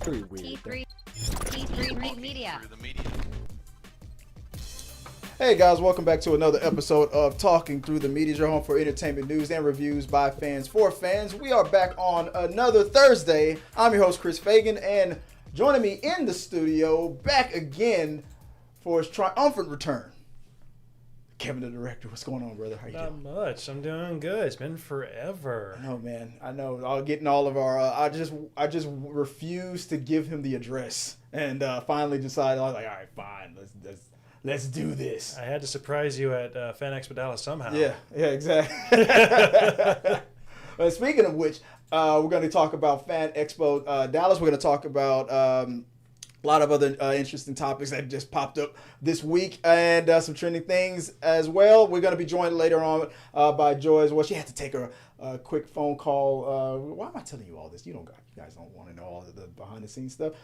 Pretty weird. T3 Media. Hey guys, welcome back to another episode of Talking Through the Media, your home for entertainment news and reviews by fans for fans. We are back on another Thursday. I'm your host, Chris Fagan, and joining me in the studio, back again for his triumphant return, Kevin the director. What's going on, brother? How you doing? Not much. I'm doing good. It's been forever. I know, man. I know. I'll get in all of our. I just refuse to give him the address, and finally decided. I was like, all right, fine. Let's do this. I had to surprise you at Fan Expo Dallas somehow. Yeah, exactly. Speaking of which, we're going to talk about Fan Expo Dallas. We're going to talk about a lot of other interesting topics that just popped up this week and some trending things as well. We're going to be joined later on by Joy as well. She had to take a quick phone call. Why am I telling you all this? You guys don't want to know all of the behind the scenes stuff.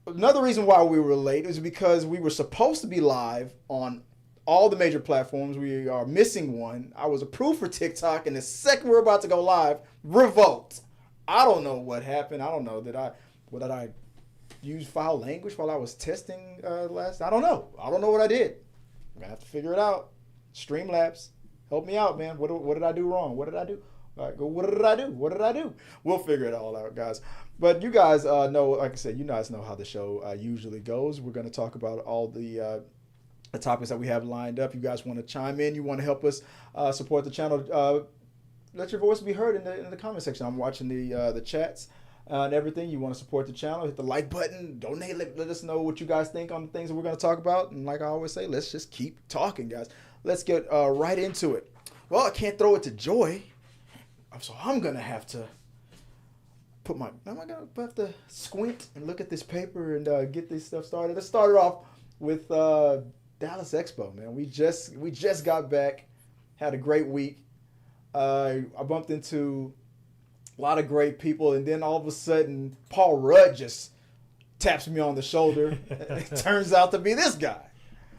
Another reason why we were late is because we were supposed to be live on all the major platforms. We are missing one. I was approved for TikTok, and the second we're about to go live, revoked. I don't know what happened. I don't know. Did I use foul language while I was testing last? I don't know. I don't know what I did. I'm gonna have to figure it out. Streamlabs, help me out, man. What did I do wrong? What did I do? All right, go. What did I do? What did I do? We'll figure it all out, guys. But you guys know, like I said, you guys know how the show usually goes. We're going to talk about all the topics that we have lined up. You guys want to chime in? You want to help us support the channel? Let your voice be heard in the comment section. I'm watching the chats and everything. You want to support the channel? Hit the like button. Donate. Let us know what you guys think on the things that we're going to talk about. And like I always say, let's just keep talking, guys. Let's get right into it. Well, I can't throw it to Joy. So I'm going to have to am I going to have to squint and look at this paper and get this stuff started? Let's start it off with Dallas Expo, man. We just got back, had a great week. I bumped into a lot of great people, and then all of a sudden, Paul Rudd just taps me on the shoulder. It turns out to be this guy.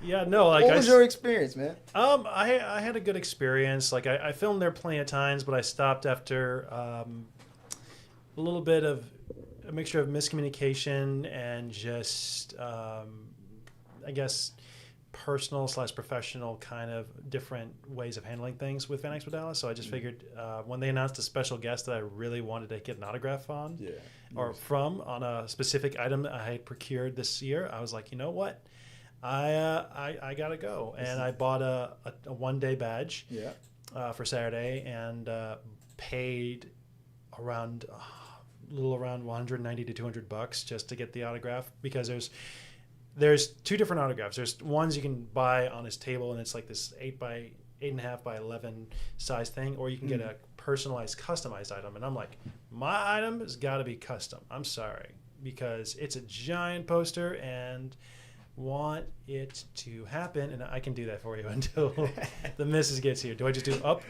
Yeah, no, what was your experience, man? I had a good experience. Like I filmed there plenty of times, but I stopped after a little bit of a mixture of miscommunication and just I guess personal/professional kind of different ways of handling things with Fan Expo Dallas. So I just figured when they announced a special guest that I really wanted to get an autograph on, from on a specific item that I had procured this year, I was like, you know what? I gotta go, and I bought a 1-day badge for Saturday and paid around a little around $190 to $200 just to get the autograph, because there's two different autographs. There's ones you can buy on his table, and it's like this 8.5 by 11 size thing, or you can get a personalized, customized item. And I'm like, my item has got to be custom. I'm sorry, because it's a giant poster and want it to happen, and I can do that for you until the missus gets here. Do I just do up?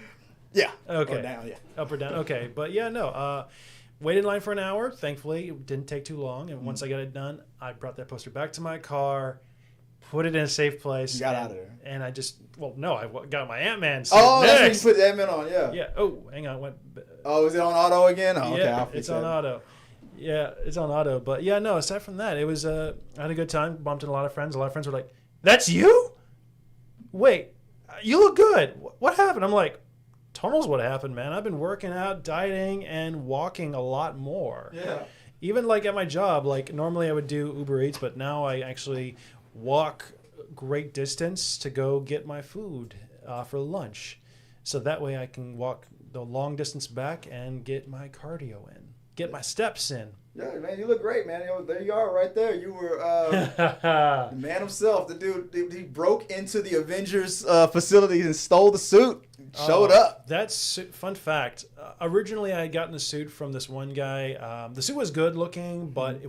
Yeah. Okay. Or down, yeah. Up or down. Okay. But yeah, no. Waited in line for an hour. Thankfully, it didn't take too long. And once I got it done, I brought that poster back to my car, put it in a safe place. You got out of there. And I just, I got my Ant-Man suit that's next. when you put the Ant-Man on, yeah. Yeah. Oh, hang on. Is it on auto again? Oh, okay. Yeah, I'll fix it's on auto. Yeah, it's on auto. But yeah, no, aside from that, it was, I had a good time. Bumped into a lot of friends. A lot of friends were like, that's you? Wait, you look good. What happened? I'm like, tunnel's what happened, man. I've been working out, dieting, and walking a lot more. Yeah. Even like at my job, like normally I would do Uber Eats, but now I actually walk great distance to go get my food for lunch. So that way I can walk the long distance back and get my cardio in, get my steps in. Yeah, man, you look great, man. There you are right there. You were the man himself. The dude, he broke into the Avengers facilities and stole the suit. Showed up. That's fun fact. Originally, I had gotten the suit from this one guy. The suit was good looking, but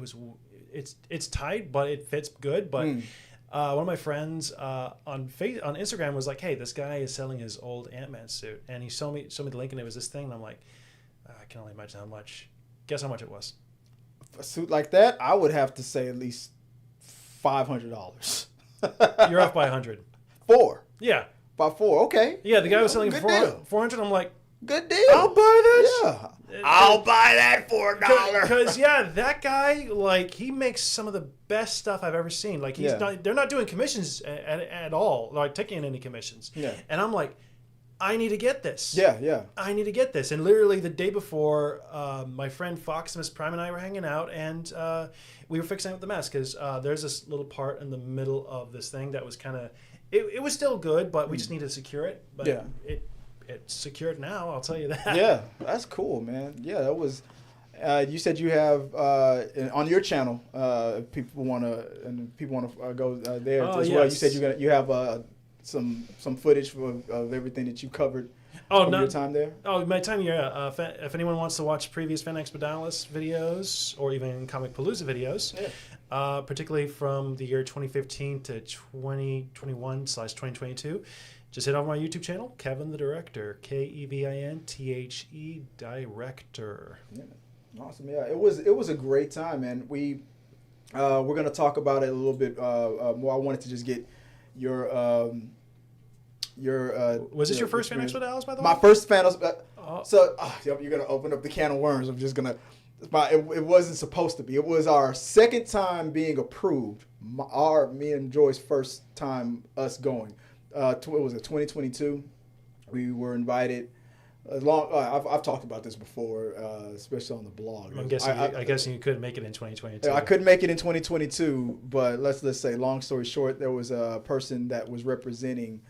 it's tight, but it fits good. But one of my friends on Instagram was like, "Hey, this guy is selling his old Ant-Man suit," and he showed me the link, and it was this thing. And I'm like, I can only imagine how much. Guess how much it was? A suit like that, I would have to say at least $500. You're off by 100. 4. Yeah. By 4, okay. Yeah, the guy was selling good for deal. 400. I'm like, Good deal. I'll buy this. Yeah. I'll buy that for $1. Because that guy, like, he makes some of the best stuff I've ever seen. Like, they're not doing commissions at all, like taking any commissions. Yeah. And I'm like, I need to get this. Yeah. I need to get this. And literally the day before, my friend Foximus Prime and I were hanging out, and we were fixing up the mess because there's this little part in the middle of this thing that was kind of, it was still good, but we just needed to secure it. But it's secured now, I'll tell you that. Yeah, that's cool, man. Yeah, that was. You said you have on your channel. If people want to go there as well. You said you have some footage of everything that you covered. Your time there. Oh, my time here. If anyone wants to watch previous Fan Expo Dallas videos or even Comic Palooza videos, particularly from the year 2015 to 2021/2022. Just head over my YouTube channel, Kevin the Director, KEVINTHE Director. Yeah, awesome. Yeah, it was a great time, man. We're gonna talk about it a little bit more. I wanted to just get your. Was this your first Fan Expo Dallas, by the way? My first Fan Expo. So you're gonna open up the can of worms. I'm just gonna. It wasn't supposed to be. It was our second time being approved. Me and Joy's first time us going. It was 2022. We were invited. I've talked about this before, especially on the blog. I'm guessing you couldn't make it in 2022. I couldn't make it in 2022, but let's say, long story short, there was a person that was representing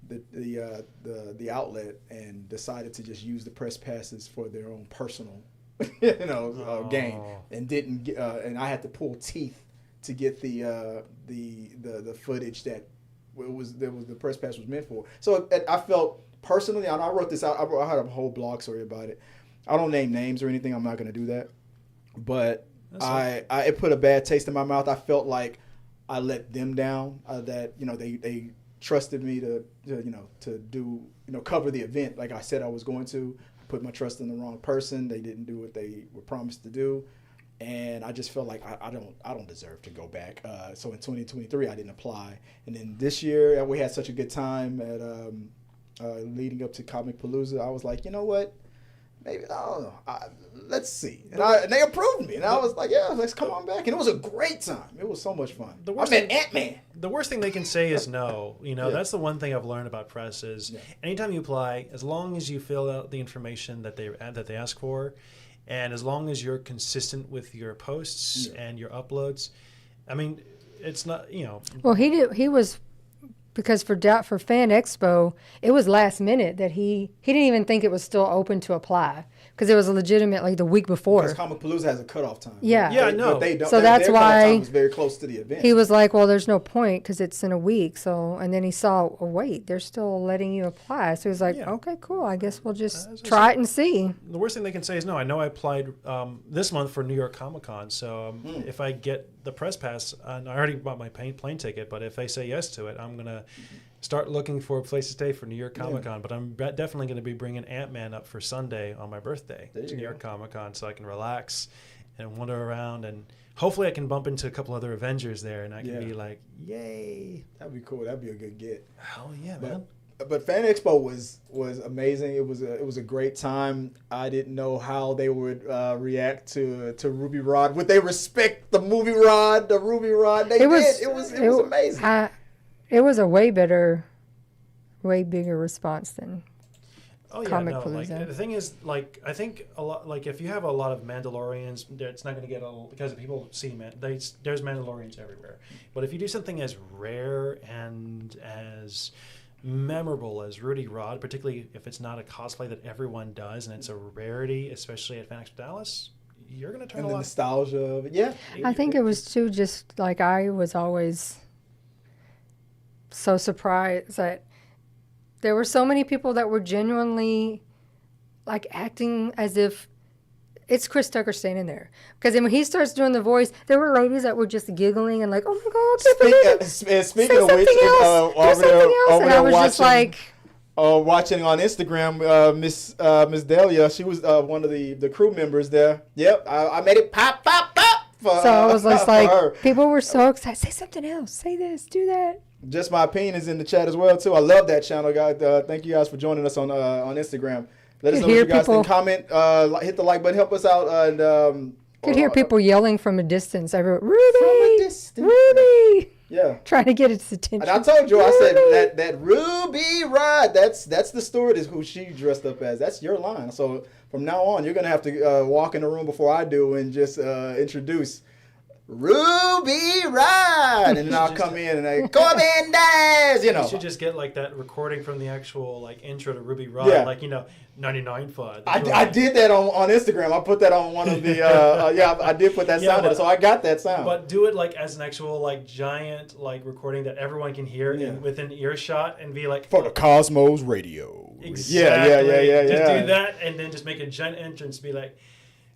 the outlet and decided to just use the press passes for their own personal, gain, and didn't. And I had to pull teeth to get the footage that. The press pass was meant for. So I felt personally, and I wrote this out. I had a whole blog story about it. I don't name names or anything. I'm not going to do that. But it put a bad taste in my mouth. I felt like I let them down. That they trusted me to do cover the event like I said I was going to. I put my trust in the wrong person. They didn't do what they were promised to do. And I just felt like I don't deserve to go back. So in 2023, I didn't apply. And then this year, we had such a good time at leading up to Comic Palooza. I was like, you know what? Maybe, I don't know. Let's see. And they approved me. And I was like, yeah, let's come on back. And it was a great time. It was so much fun. I met Ant-Man. The worst thing they can say is no. That's the one thing I've learned about press is anytime you apply, as long as you fill out the information that they ask for, and as long as you're consistent with your posts and your uploads, I mean, it's not, Well, he was, because for Fan Expo, it was last minute that he didn't even think it was still open to apply because it was legitimately the week before. Because Comic Palooza has a cutoff time. Yeah. Yeah, I know. They don't, so that's their why cutoff time was very close to the event. He was like, well, there's no point because it's in a week. So, and then he saw, oh, wait, they're still letting you apply. So he was like, okay, cool. I guess we'll just try it and see. The worst thing they can say is no. I know I applied this month for New York Comic Con. So if I get the press pass, and I already bought my plane ticket, but if they say yes to it, I'm going to start looking for a place to stay for New York Comic Con. But I'm definitely going to be bringing Ant-Man up for Sunday on my birthday to New York Comic Con so I can relax and wander around, and hopefully I can bump into a couple other Avengers there, and I can be like, yay. That'd be cool. That'd be a good get. Hell yeah, man. But Fan Expo was amazing. It was a great time. I didn't know how they would react to Ruby Rod. Would they respect the Ruby Rod? They did. It was amazing. It was a way bigger response than Comic Palooza. The thing is, I think a lot. If you have a lot of Mandalorians, it's not going to get because people see there's Mandalorians everywhere. But if you do something as rare and as memorable as Rudy Rod, particularly if it's not a cosplay that everyone does and it's a rarity, especially at Fan Expo Dallas, you're going to turn and a the lot. Nostalgia of it. Yeah, I think it was too. Just like I was always so surprised that there were so many people that were genuinely acting as if it's Chris Tucker standing there. Because when he starts doing the voice, there were ladies that were just giggling and like, oh my God, speaking of which, over there watching on Instagram, Miss Delia, she was one of the crew members there. Yep, I made it pop. So I was just like, people were so excited. Say something else. Say this. Do that. Just My Opinion is in the chat as well too. I love that channel, guys. Thank you guys for joining us on Instagram. Let us know what you guys think. Comment, hit the like button, help us out. And could hear people yelling from a distance. I wrote, Ruby! From a distance. Ruby! Yeah. Trying to get its attention. And I told you, I said that Ruby Rod, that's the stewardess who she dressed up as. That's your line. So from now on, you're going to have to walk in the room before I do and just introduce Ruby Rod. And then I'll come in and I, Corbin Diaz, You should just get like that recording from the actual like intro to Ruby Rod. Yeah. Like, 99 FUD. I did that on Instagram. I put that on one of the I did put that sound in it, so I got that sound. But do it like as an actual like giant like recording that everyone can hear within earshot and be like for the Cosmos Radio. Exactly. Yeah. Just do that and then just make a giant entrance. Be like,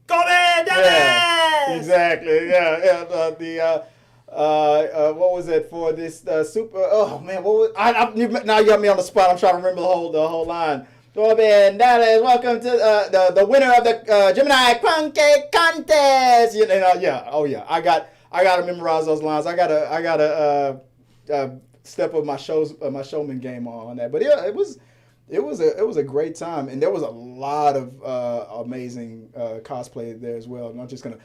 "Come in, Dallas!" Exactly. Yeah. What was it for this super? Oh man, what was now you got me on the spot. I'm trying to remember the whole line. Corbin Dallas, welcome to the winner of the Gemini Crumb Cake Contest. I gotta memorize those lines. I gotta step up my showman game on that. But yeah, it was a great time, and there was a lot of amazing cosplay there as well. I don't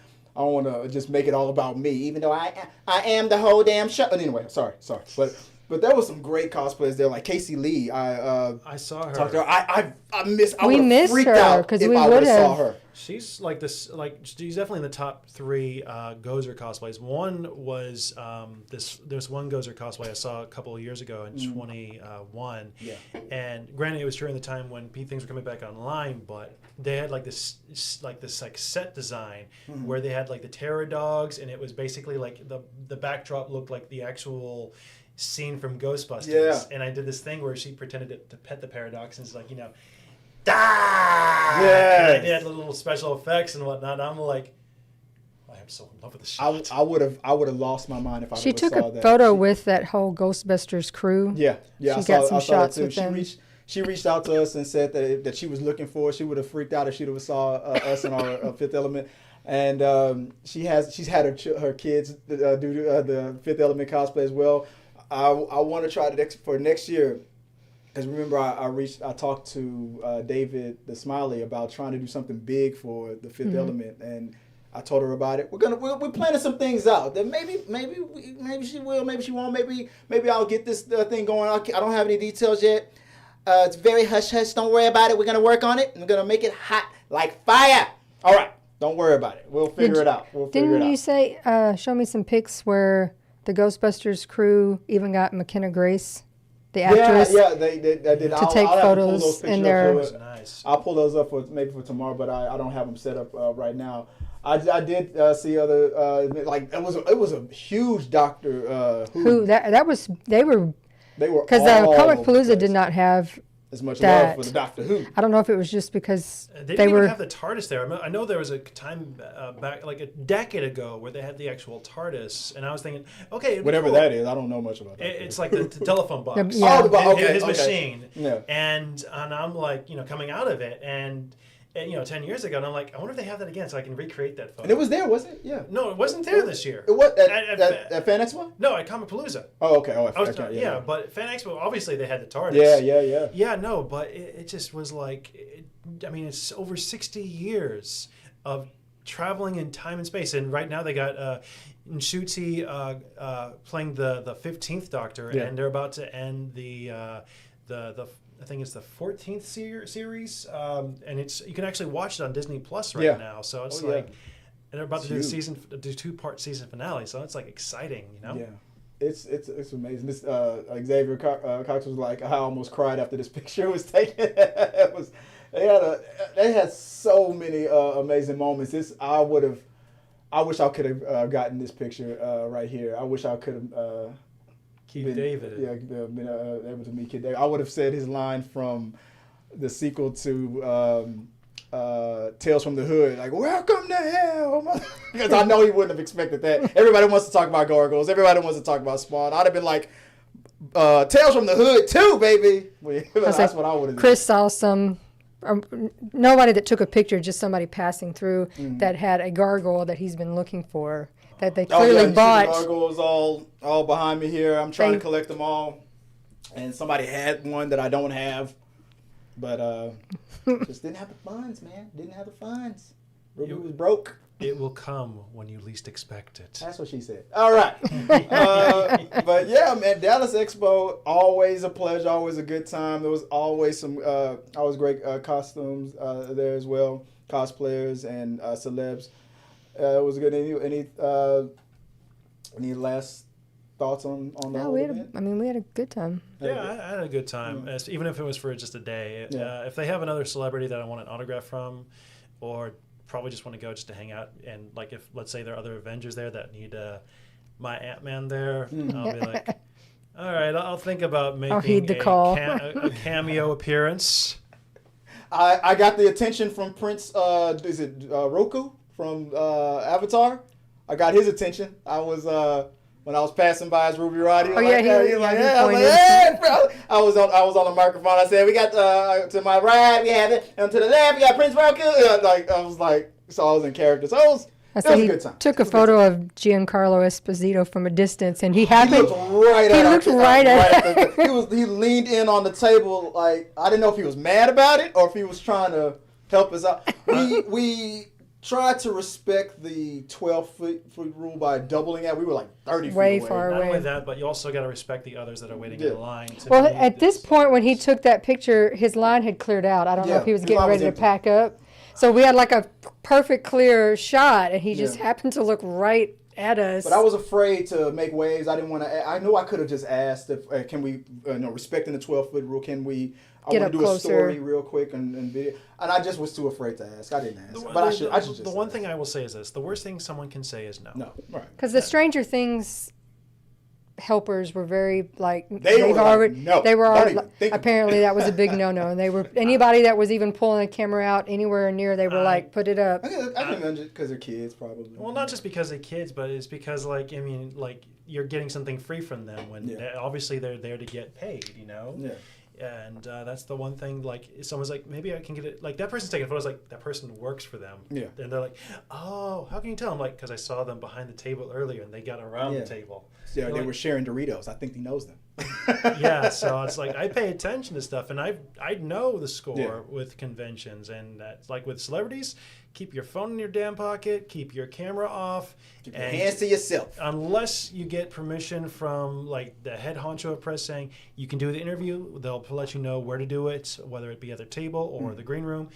want to just make it all about me, even though I am the whole damn show. Anyway, sorry, but there was some great cosplayers there, like Casey Lee. I saw her. Talked to her. I missed freaked out because we would have saw her. She's like this. Like she's definitely in the top 3 Gozer cosplays. One was there's one Gozer cosplay I saw a couple of years ago in 21. Yeah. And granted, it was during the time when things were coming back online, but they had like this set design where they had like the terror dogs, and it was basically like the backdrop looked like the actual scene from Ghostbusters. Yeah. And I did this thing where she pretended to pet the paradox and it's like, die! Yeah. And I did little special effects and whatnot. And I'm like, I am so in love with this shot. I would have lost my mind if I She took saw a that. photo with that whole Ghostbusters crew. Yeah. She got some shots with them. She reached out to us and said that she was looking for. She would have freaked out if she would have saw us in our Fifth Element. And she's had her kids do the Fifth Element cosplay as well. I want to try it for next year, because remember I talked to David the Smiley about trying to do something big for the Fifth Element, and I told her about it. We're planning some things out. That maybe she will, maybe she won't. Maybe I'll get this thing going. I don't have any details yet. It's very hush hush. Don't worry about it. We're gonna work on it. We're gonna make it hot like fire. All right. Don't worry about it. We'll figure it out. Didn't you say show me some pics where the Ghostbusters crew even got McKenna Grace, the actress? Yeah, they did. To take photos in there. Nice. I'll pull those up maybe for tomorrow, but I don't have them set up right now. I did see other like it was a huge Doctor Who. They were because Comic Palooza did not have as much that. love for the Doctor Who. I don't know if it was just because they didn't even have the TARDIS there. I know there was a time back, like a decade ago, where they had the actual TARDIS, and I was thinking, okay, whatever cool. that is, I don't know much about that. It's like the telephone box. His machine. Yeah. And I'm like, coming out of it, and 10 years ago, and I'm like, I wonder if they have that again, so I can recreate that photo. And it was there, wasn't it? Yeah. No, it wasn't there this year. It was at Fan Expo? No, at Comic Palooza. Oh, okay. But Fan Expo, obviously they had the TARDIS. Yeah. Yeah, no, but it just was like, it's over 60 years of traveling in time and space, and right now they got Ncuti playing the 15th Doctor, and they're about to end the I think it's the 14th series, and you can actually watch it on Disney Plus right now. So it's and they're about to do a 2-part season finale. So it's like exciting, Yeah, it's amazing. This Xavier Cox was like, I almost cried after this picture was taken. They had so many amazing moments. I wish I could have gotten this picture right here. I wish I could have. Keith David. Yeah, been able to meet Keith David. I would have said his line from the sequel to Tales from the Hood, like, welcome to hell. Because I know he wouldn't have expected that. Everybody wants to talk about gargoyles. Everybody wants to talk about Spawn. I'd have been like, Tales from the Hood too, baby. That's what I would have done. Chris saw some, nobody that took a picture, just somebody passing through that had a gargoyle that he's been looking for. That they clearly bought. The gargoyles all behind me here. I'm trying to collect them all, and somebody had one that I don't have. But just didn't have the funds, man. Didn't have the funds. Ruby was broke. It will come when you least expect it. That's what she said. All right. But yeah, man, Dallas Expo, always a pleasure, always a good time. There was always some always great costumes there as well, cosplayers and celebs. It was good. Any last thoughts on the No, whole event? we had a good time. Yeah, I had a good time, even if it was for just a day. If they have another celebrity that I want an autograph from, or probably just want to go just to hang out, and like if let's say there are other Avengers there that need my Ant-Man there, I'll be like, all right, I'll think about making heed the call. a cameo appearance. I got the attention from Prince. Is it Roku from Avatar? I got his attention. I was when I was passing by as Ruby Rod. He was like, he like, pointed. I was like, hey, bro. I was on the microphone. I said, we got to my right, we have it, and to the left, we got Prince Roku. I was in character. So it was a good time. Took a photo of Giancarlo Esposito from a distance, and he He looked right at us. He leaned in on the table like I didn't know if he was mad about it or if he was trying to help us out. We tried to respect the 12-foot rule by doubling it. We were like 30 feet away. Way far Not away. only that, but you also got to respect the others that are waiting in line. Well, at this point, when he took that picture, his line had cleared out. I don't know if he was his getting line was ready to empty. pack up. So we had like a perfect clear shot, and he just happened to look right at us. But I was afraid to make waves. I didn't want to. I knew I could have just asked if can we, respecting the 12-foot rule, can we? I Get want to up do closer. a story real quick and video. And I just was too afraid to ask. I didn't ask. But I should just. The one thing I will say is this: the worst thing someone can say is no. No, right. Because the Stranger Things helpers were very like They were like, no, they were don't already, even think apparently that was a big no-no, and they were anybody that was even pulling a camera out anywhere near, they were like, put it up. I can imagine because they're kids, probably. Well, not just because they're kids, but it's because you're getting something free from them when obviously they're there to get paid, Yeah. And that's the one thing. Like, someone's like, maybe I can get it. Like, that person's taking photos. Like, that person works for them. Yeah. And they're like, oh, how can you tell? I'm like, because I saw them behind the table earlier, and they got around the table. Yeah, they like, were sharing Doritos. I think he knows them. Yeah, so it's like I pay attention to stuff, and I know the score with conventions, and that's like with celebrities. Keep your phone in your damn pocket. Keep your camera off. Keep your hands to yourself. Unless you get permission from like the head honcho of press saying you can do the interview, they'll let you know where to do it, whether it be at their table or the green room.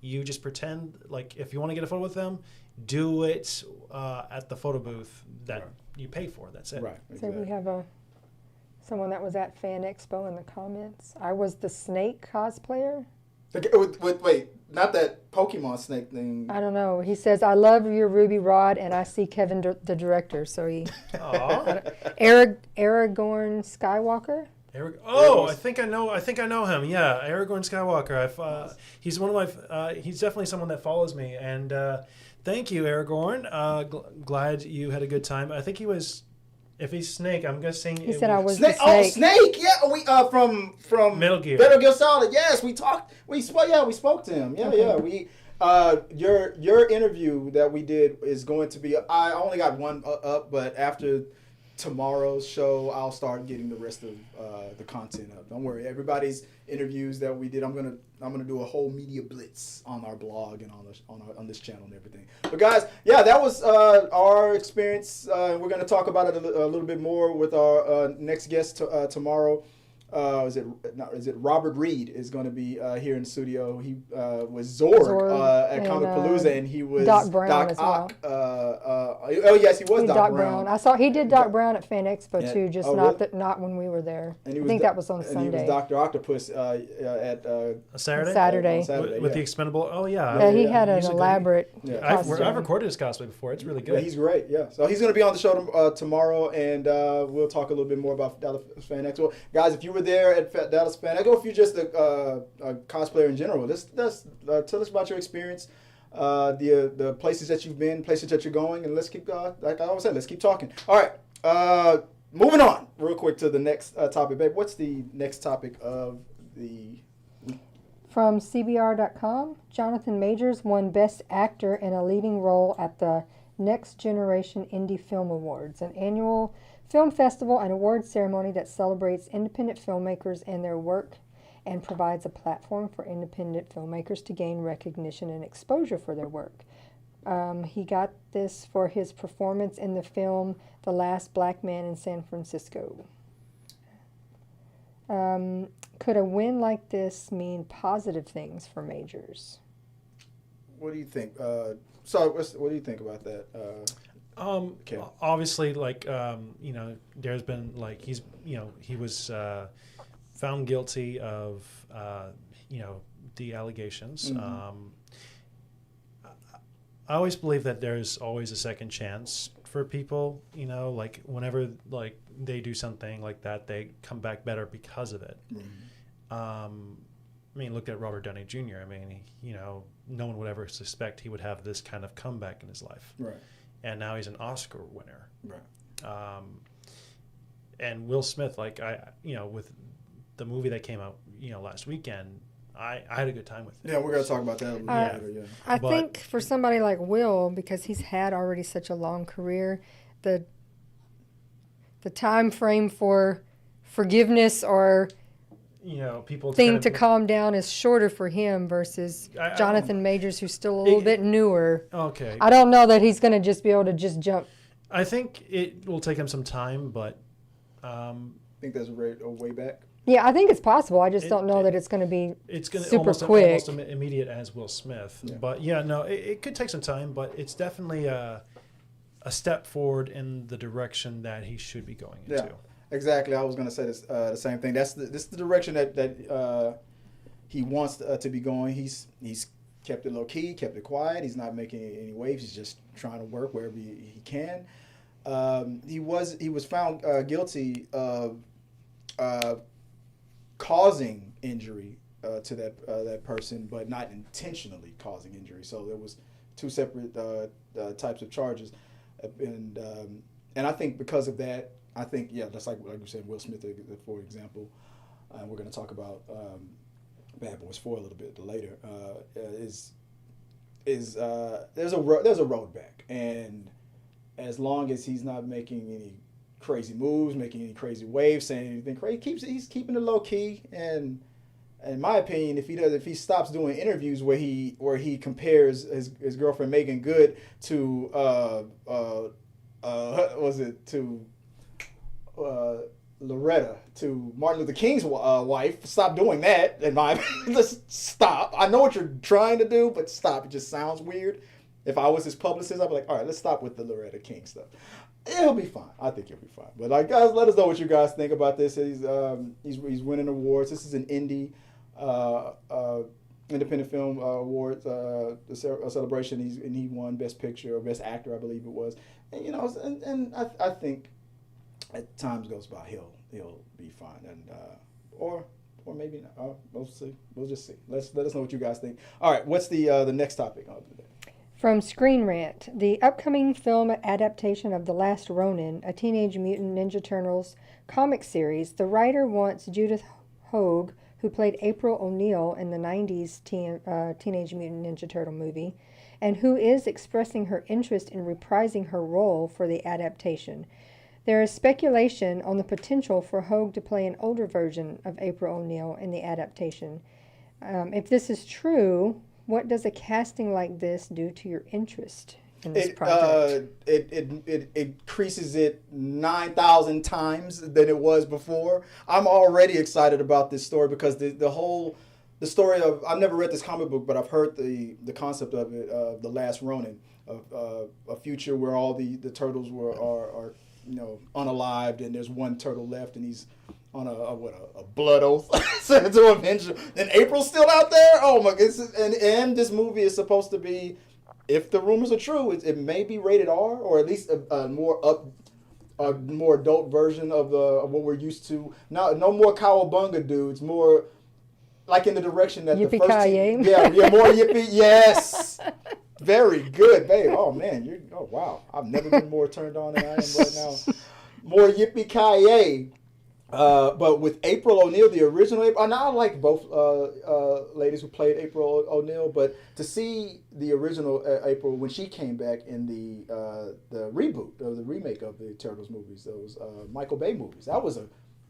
You just pretend like if you want to get a photo with them, do it at the photo booth that you pay for. That's it. Right. So Exactly. we have someone that was at Fan Expo in the comments. I was the Snake cosplayer. Wait, not that Pokemon snake thing. I don't know. He says, I love your Ruby Rod, and I see Kevin, the director. So he, Aw. Aragorn Skywalker. I think I know him. Yeah, Aragorn Skywalker. He's one of my. He's definitely someone that follows me. And thank you, Aragorn. Glad you had a good time. I think he was. If he's Snake, I'm guessing. He said I was Snake. the Snake. Oh, Snake! Yeah, we from Metal Gear. Metal Gear Solid. Yes, we talked. We spoke. Yeah, we spoke to him. Yeah, Okay. yeah. Your interview that we did is going to be. I only got one up, but after tomorrow's show, I'll start getting the rest of the content up. Don't worry, everybody's interviews that we did, I'm gonna do a whole media blitz on our blog and on this channel and everything. But guys, yeah, that was our experience. We're gonna talk about it a little bit more with our next guest tomorrow. Is it Robert Reed is going to be here in the studio. He was Zorg, at Comic Palooza, and he was Doc Brown Doc as well. Ock. Oh yes, he was Doc Brown. I saw he did Doc Brown at Fan Expo too, just really? not when we were there. And he I was think that was on and Sunday. he was Dr. Octopus at Saturday. Saturday. With the expendable. Oh yeah. Yeah, he had an He's a good- elaborate. I've costume. recorded his cosplay before. It's really good. Yeah, he's great. Yeah, so he's going to be on the show tomorrow, and we'll talk a little bit more about Dallas Fan Expo. Guys, if you were there at Dallas Fan Expo, if you're just a cosplayer in general, tell us about your experience, the places that you've been, places that you're going, and let's keep like I always say, let's keep talking. All right, moving on real quick to the next topic, babe. What's the next topic of the week? From CBR.com, Jonathan Majors won Best Actor in a Leading Role at the Next Generation Indie Film Awards, an annual film festival and award ceremony that celebrates independent filmmakers and their work and provides a platform for independent filmmakers to gain recognition and exposure for their work. He got this for his performance in the film The Last Black Man in San Francisco. Could a win like this mean positive things for majors? What do you think? What do you think about that? Obviously, like there's been like he was found guilty of the allegations. Mm-hmm. I always believe that there's always a second chance for people. Like whenever like they do something like that, they come back better because of it. Mm-hmm. I mean, look at Robert Downey Jr. I mean, no one would ever suspect he would have this kind of comeback in his life. Right. And now he's an Oscar winner. Right. And Will Smith, like with the movie that came out, last weekend, I had a good time with it. Yeah, we're gonna talk about that a little later. Yeah. I think for somebody like Will, because he's had already such a long career, the time frame for forgiveness or people to calm down is shorter for him versus Jonathan Majors, who's still a little bit newer. Okay. I don't know that he's going to just be able to just jump. I think it will take him some time, but I think that's a way back. Yeah, I think it's possible. I just don't know that it's going to be super quick. Almost immediate as Will Smith. Yeah. But it could take some time, but it's definitely a step forward in the direction that he should be going into. Yeah. Exactly. I was going to say this, the same thing. This is the direction that he wants to be going. He's kept it low key, kept it quiet. He's not making any waves. He's just trying to work wherever he can. He was found guilty of causing injury to that person, but not intentionally causing injury. So there was two separate types of charges, and I think because of that. I think, that's like you said, Will Smith, for example, and we're going to talk about Bad Boys 4 a little bit later, there's a road back. And as long as he's not making any crazy moves, making any crazy waves, saying anything crazy, he's keeping it low key. And in my opinion, if he stops doing interviews where he compares his girlfriend Megan Good to Loretta, to Martin Luther King's wife. Stop doing that. In my just stop. I know what you're trying to do, but stop. It just sounds weird. If I was his publicist, I'd be like, all right, let's stop with the Loretta King stuff. He'll be fine. I think he'll be fine. But guys, let us know what you guys think about this. He's winning awards. This is an indie independent film awards celebration. He won Best Picture or Best Actor, I believe it was. And I think. As time goes by, he'll be fine, and or maybe not. We'll see. We'll just see. Let us know what you guys think. All right, what's the next topic of the day? From Screen Rant, the upcoming film adaptation of The Last Ronin, a Teenage Mutant Ninja Turtles comic series. The writer wants Judith Hoag, who played April O'Neil in the '90s Teenage Mutant Ninja Turtle movie, and who is expressing her interest in reprising her role for the adaptation. There is speculation on the potential for Hoag to play an older version of April O'Neil in the adaptation. If this is true, what does a casting like this do to your interest in this project? It increases it 9,000 times than it was before. I'm already excited about this story because the story of, I've never read this comic book, but I've heard the concept of it, of The Last Ronin, of a future where all the turtles are unalived, and there's one turtle left, and he's on a blood oath to avenge him. And April's still out there. Oh my goodness! And this movie is supposed to be, if the rumors are true, it may be rated R, or at least a more adult version of what we're used to. No more cowabunga dudes. More like in the direction that Yippee the first Ki-yay. yeah, more yippee. Yes. Very good, babe. Oh man, wow. I've never been more turned on than I am right now. More yippee-ki-yay. But with April O'Neil, the original April, and I like both ladies who played April O'Neil, but to see the original April when she came back in the reboot, or the remake of the Turtles movies, those Michael Bay movies, that was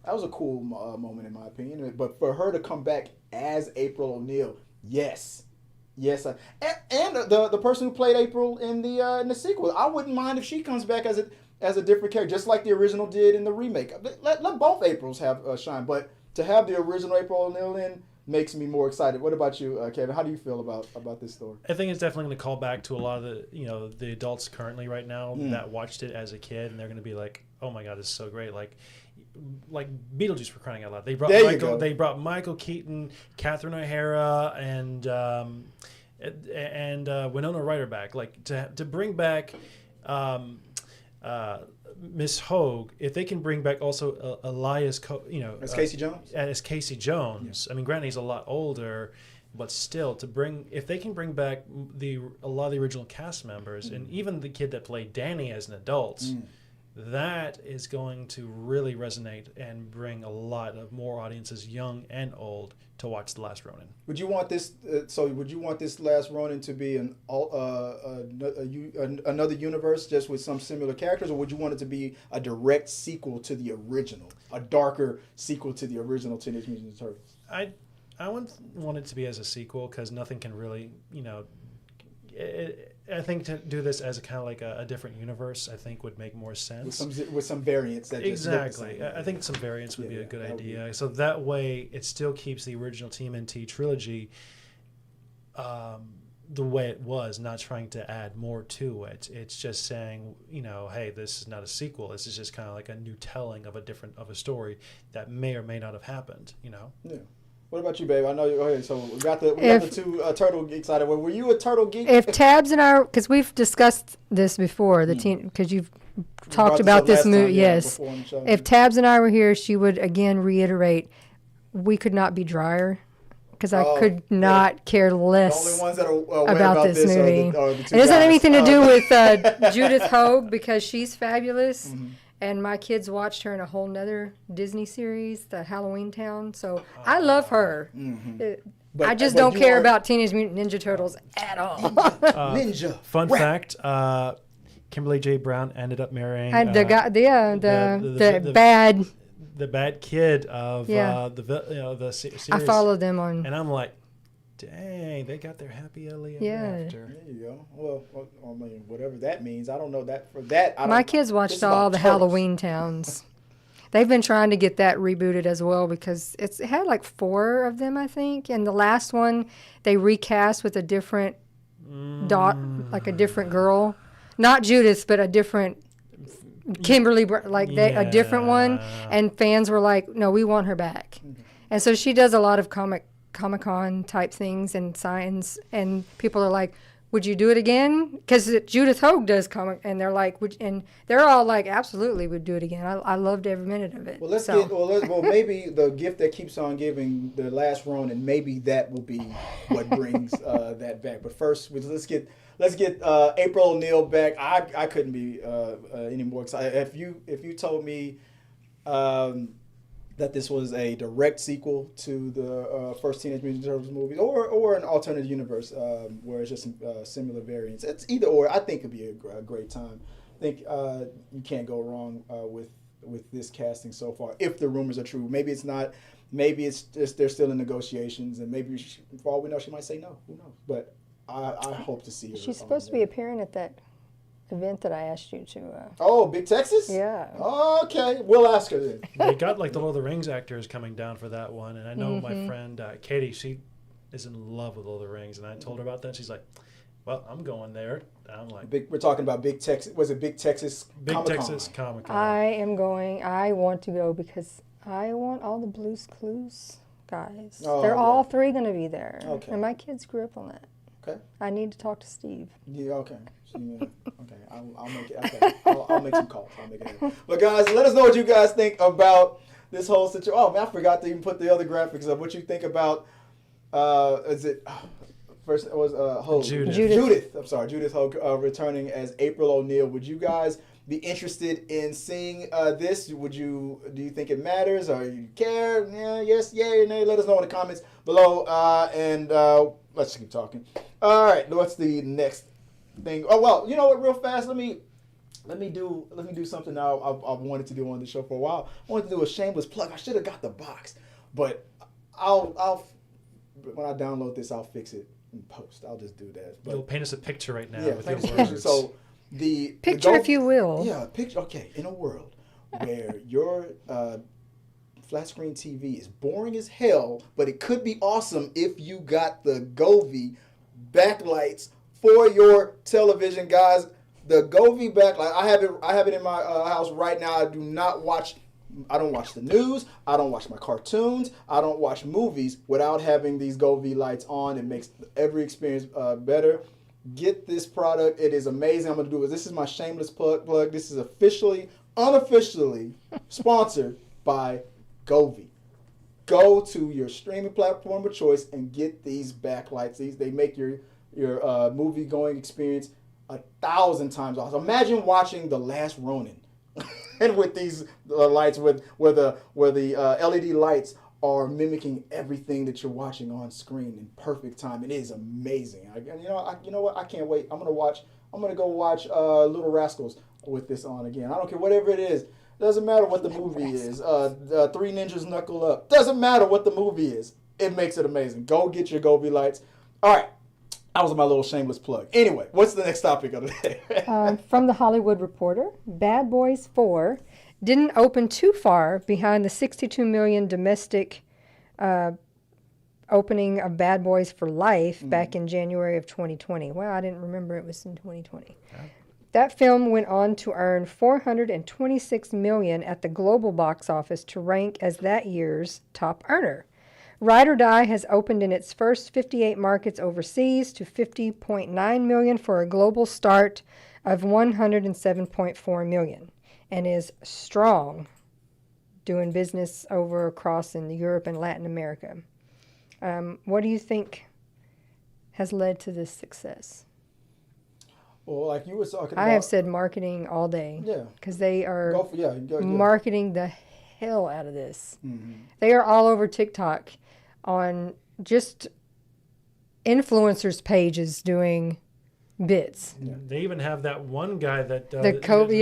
That was a cool moment in my opinion. But for her to come back as April O'Neil, yes. Yes, and the person who played April in the sequel, I wouldn't mind if she comes back as a different character, just like the original did in the remake. Let both Aprils have shine, but to have the original April O'Neil in makes me more excited. What about you, Kevin? How do you feel about this story? I think it's definitely going to call back to a lot of the adults currently right now that watched it as a kid, and they're going to be like, "Oh my god, this is so great!" Like Beetlejuice, for crying out loud. They brought Michael Keaton, Catherine O'Hara, and Winona Ryder back. Like to bring back Miss Hogue, if they can bring back also Elias, as Casey Jones. As Casey Jones. Yeah. I mean, granted he's a lot older, but still, if they can bring back a lot of the original cast members, and even the kid that played Danny as an adult. That is going to really resonate and bring a lot of more audiences, young and old, to watch The Last Ronin. Would you want this? Would you want this Last Ronin to be another universe just with some similar characters, or would you want it to be a direct sequel to the original, a darker sequel to the original Teenage Mutant Ninja Turtles? I want it to be as a sequel because nothing can really, I think to do this as a kind of like a different universe, I think would make more sense. With some variants that exactly. I think some variants would be a good idea. So that way, it still keeps the original TMNT trilogy the way it was, not trying to add more to it. It's just saying, hey, this is not a sequel. This is just kind of like a new telling of a story that may or may not have happened. Yeah. What about you, babe? I know you. Okay, so we got the two turtle geeks out of it. Were you a turtle geek? If Tabs and I, because we've discussed this before, because you've talked about this movie. Yes. If Tabs and I were here, she would again reiterate, we could not be drier. Because I could not care less the only ones that are about this movie. It doesn't have anything to do with Judith Hogue because she's fabulous. Mm-hmm. And my kids watched her in a whole nother Disney series, the Halloween Town. So I love her. Mm-hmm. I just don't care about Teenage Mutant Ninja Turtles at all. Ninja. Fun fact. Kimberly J. Brown ended up marrying the guy, the bad... The bad kid of the series. I follow them on... And I'm like, dang, they got their happy ever after. There you go. Well, I mean, whatever that means. I don't know that. For that, my kids watched all the Halloween Towns. They've been trying to get that rebooted as well because it had like 4 of them, I think. And the last one, they recast with a different like a different girl. Not Judith, but a different... Kimberly, a different one, and fans were like, "No, we want her back." Mm-hmm. And so she does a lot of Comic-Con type things and signs, and people are like, "Would you do it again?" Because Judith Hogue does comic, and they're like, and they're all like, "Absolutely, would do it again." I loved every minute of it. Well, maybe the gift that keeps on giving, the Last Ronin, maybe that will be what brings that back. But first, let's get April O'Neil back. I couldn't be any more excited. If you told me that this was a direct sequel to the first Teenage Mutant Ninja Turtles movies, or an alternate universe where it's just similar variants, it's either or. I think it'd be a great time. I think you can't go wrong with this casting so far. If the rumors are true, maybe it's not. Maybe it's just they're still in negotiations, and maybe for all we know, she might say no. Who knows? But I hope to see her. She's supposed to be appearing at that event that I asked you to. Oh, Big Texas? Yeah. Okay, we'll ask her then. They got like the Lord of the Rings actors coming down for that one, and I know my friend Katie, she is in love with Lord of the Rings, and I told her about that. She's like, "Well, I'm going there." And I'm like, we're talking about Big Texas. Was it Big Texas? Texas Comic-Con. I am going. I want to go because I want all the Blue's Clues guys. They're all 3 going to be there. Okay. And my kids grew up on that. Okay. I need to talk to Steve. Yeah. Okay. Okay. I'll make it. Okay. I'll make some calls. I'll make it happen. But guys, let us know what you guys think about this whole situation. Oh man, I forgot to even put the other graphics up. What you think about? Is it? First it was Hogue. Judith. I'm sorry, Judith Hogue returning as April O'Neil. Would you guys be interested in seeing this? Do you think it matters, or you care? Yeah, yes, yay, or nay? Let us know in the comments below. And let's keep talking. All right, what's the next thing? Oh well, you know what? Real fast, let me let me do something I've wanted to do on the show for a while. I wanted to do a shameless plug. I should have got the box, but I'll when I download this, I'll fix it in post. I'll just do that. But You'll paint us a picture right now yeah, with your paint us a picture. words. So Picture, if you will. Yeah, picture. Okay, in a world where your flat screen TV is boring as hell, but it could be awesome if you got the Govee backlights for your television, guys. The Govee backlight. I have it in my house right now. I don't watch the news. I don't watch my cartoons. I don't watch movies without having these Govee lights on. It makes every experience better. Get this product. It is amazing. I'm going to do it. This is my shameless plug. This is unofficially sponsored by Govee. Go to your streaming platform of choice and get these backlights. They make your movie going experience 1,000 times awesome. Imagine watching The Last Ronin, and with these lights, where the LED lights are mimicking everything that you're watching on screen in perfect time. It is amazing. You know what? I can't wait. I'm gonna go watch Little Rascals with this on again. I don't care whatever it is. Doesn't matter what the movie is. Three Ninjas Knuckle Up. Doesn't matter what the movie is. It makes it amazing. Go get your Govee lights. All right. That was my little shameless plug. Anyway, what's the next topic of the day? From The Hollywood Reporter, Bad Boys 4 didn't open too far behind the $62 million domestic opening of Bad Boys for Life back in January of 2020. Well, I didn't remember it was in 2020. Yeah. That film went on to earn $426 million at the global box office to rank as that year's top earner. Ride or Die has opened in its first 58 markets overseas to $50.9 million for a global start of $107.4 million, and is strong, doing business across in Europe and Latin America. What do you think has led to this success? Well, like you were talking about, I have said marketing all day. Yeah. Because they are yeah. marketing the hell out of this. Mm-hmm. They are all over TikTok on just influencers' pages doing bits. Yeah. They even have that one guy that The Kobe.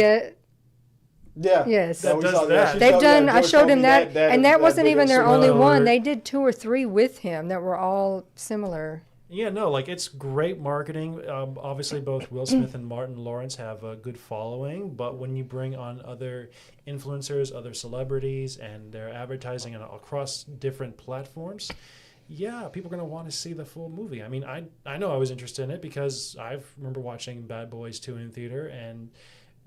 Yeah. Yes. That does that. They've done. I showed him that, and that wasn't even their only Well, one. They did 2 or 3 with him that were all similar. Yeah, no, like it's great marketing. Obviously, both Will Smith and Martin Lawrence have a good following, but when you bring on other influencers, other celebrities, and they're advertising across different platforms, yeah, people are going to want to see the full movie. I mean, I know I was interested in it because I remember watching Bad Boys 2 in theater, and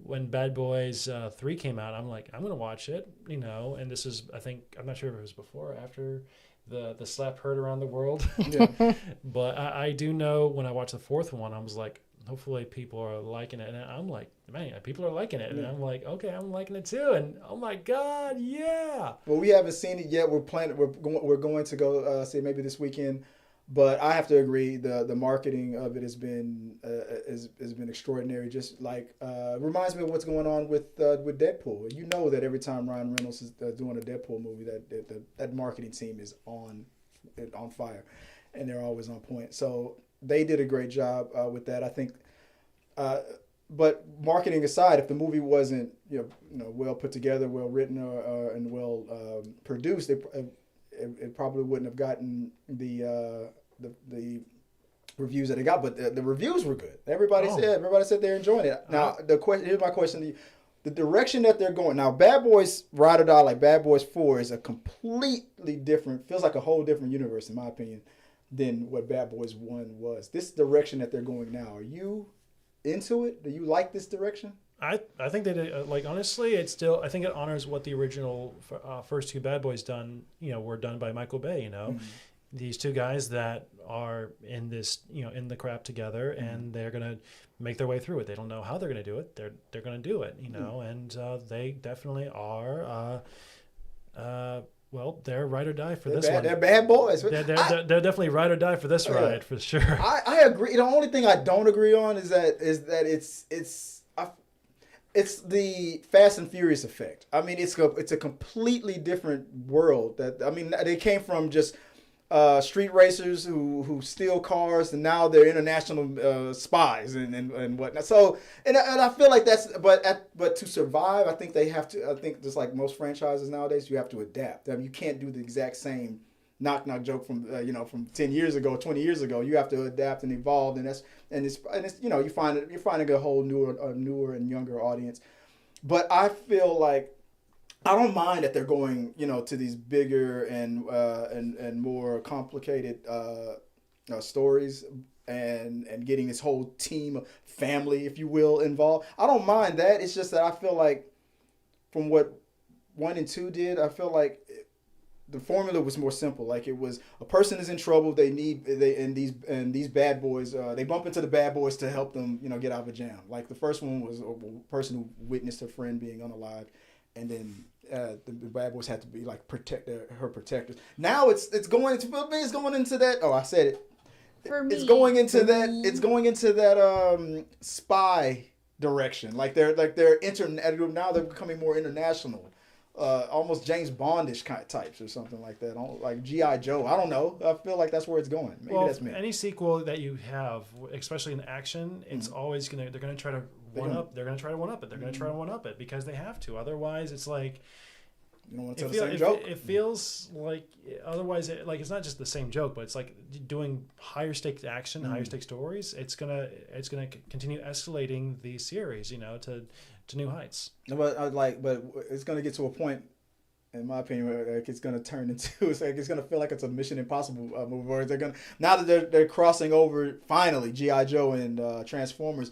when Bad Boys 3 came out, I'm like, I'm going to watch it, and this is, I think, I'm not sure if it was before or after the slap heard around the world. Yeah. But I do know when I watched the 4th one, I was like, hopefully people are liking it. And I'm like, man, people are liking it. And I'm like, okay, I'm liking it too. And oh my God, yeah. Well, we haven't seen it yet. We're going to go see it maybe this weekend. But I have to agree, the marketing of it has been extraordinary. Just like reminds me of what's going on with Deadpool. You know that every time Ryan Reynolds is doing a Deadpool movie, that marketing team is on fire, and they're always on point. So they did a great job with that. I think. But marketing aside, if the movie wasn't well put together, well written, and well produced, it probably wouldn't have gotten the reviews that it got, but the reviews were good. Everybody said they're enjoying it. Now here's my question: the direction that they're going now, Bad Boys Ride or Die, like Bad Boys 4, is a completely different, feels like a whole different universe in my opinion than what Bad Boys 1 was. This direction that they're going now, are you into it? Do you like this direction? I think they did, honestly, it's still, I think it honors what the original first 2 Bad Boys were done by Michael Bay, Mm-hmm. These 2 guys that are in this, in the crap together, mm-hmm. and they're going to make their way through it. They don't know how they're going to do it. They're going to do it, mm-hmm. And they definitely are, they're ride or die for this one. They're bad boys. They're definitely ride or die for this ride, for sure. I agree. The only thing I don't agree on is that it's the Fast and Furious effect. I mean, it's a completely different world. They came from just street racers who steal cars, and now they're international spies and whatnot. So and I feel like that's but to survive, I think they have to. I think just like most franchises nowadays, you have to adapt. I mean, you can't do the exact same knock joke from from 10 years ago, 20 years ago. You have to adapt and evolve, and it's you're finding a whole newer and younger audience. But I feel like I don't mind that they're going, to these bigger and more complicated stories and getting this whole team of family, if you will, involved. I don't mind that. It's just that I feel like from what 1 and 2 did, I feel like the formula was more simple. Like it was a person is in trouble. These bad boys. They bump into the bad boys to help them, get out of a jam. Like the first one was a person who witnessed a friend being unalived. And then the bad boys had to be like her protectors. Now it's going into that. Oh, I said it. For me, it's going into that. It's going into that spy direction. Like they're now they're becoming more international, almost James Bondish kind of types or something like that. Like G.I. Joe. I don't know. I feel like that's where it's going. Maybe that's me. Any sequel that you have, especially in action, it's always they're gonna try to They're going to try to one up it. They're going to try to one up it because they have to. Otherwise, it's like you don't want to tell the same joke. It feels like otherwise, it's not just the same joke, but it's like doing higher stakes action, higher stakes stories. It's gonna continue escalating the series, to new heights. But it's going to get to a point, in my opinion, where it's going to turn into it's going to feel like it's a Mission Impossible movie. Where they're going now that they're crossing over finally G.I. Joe and Transformers.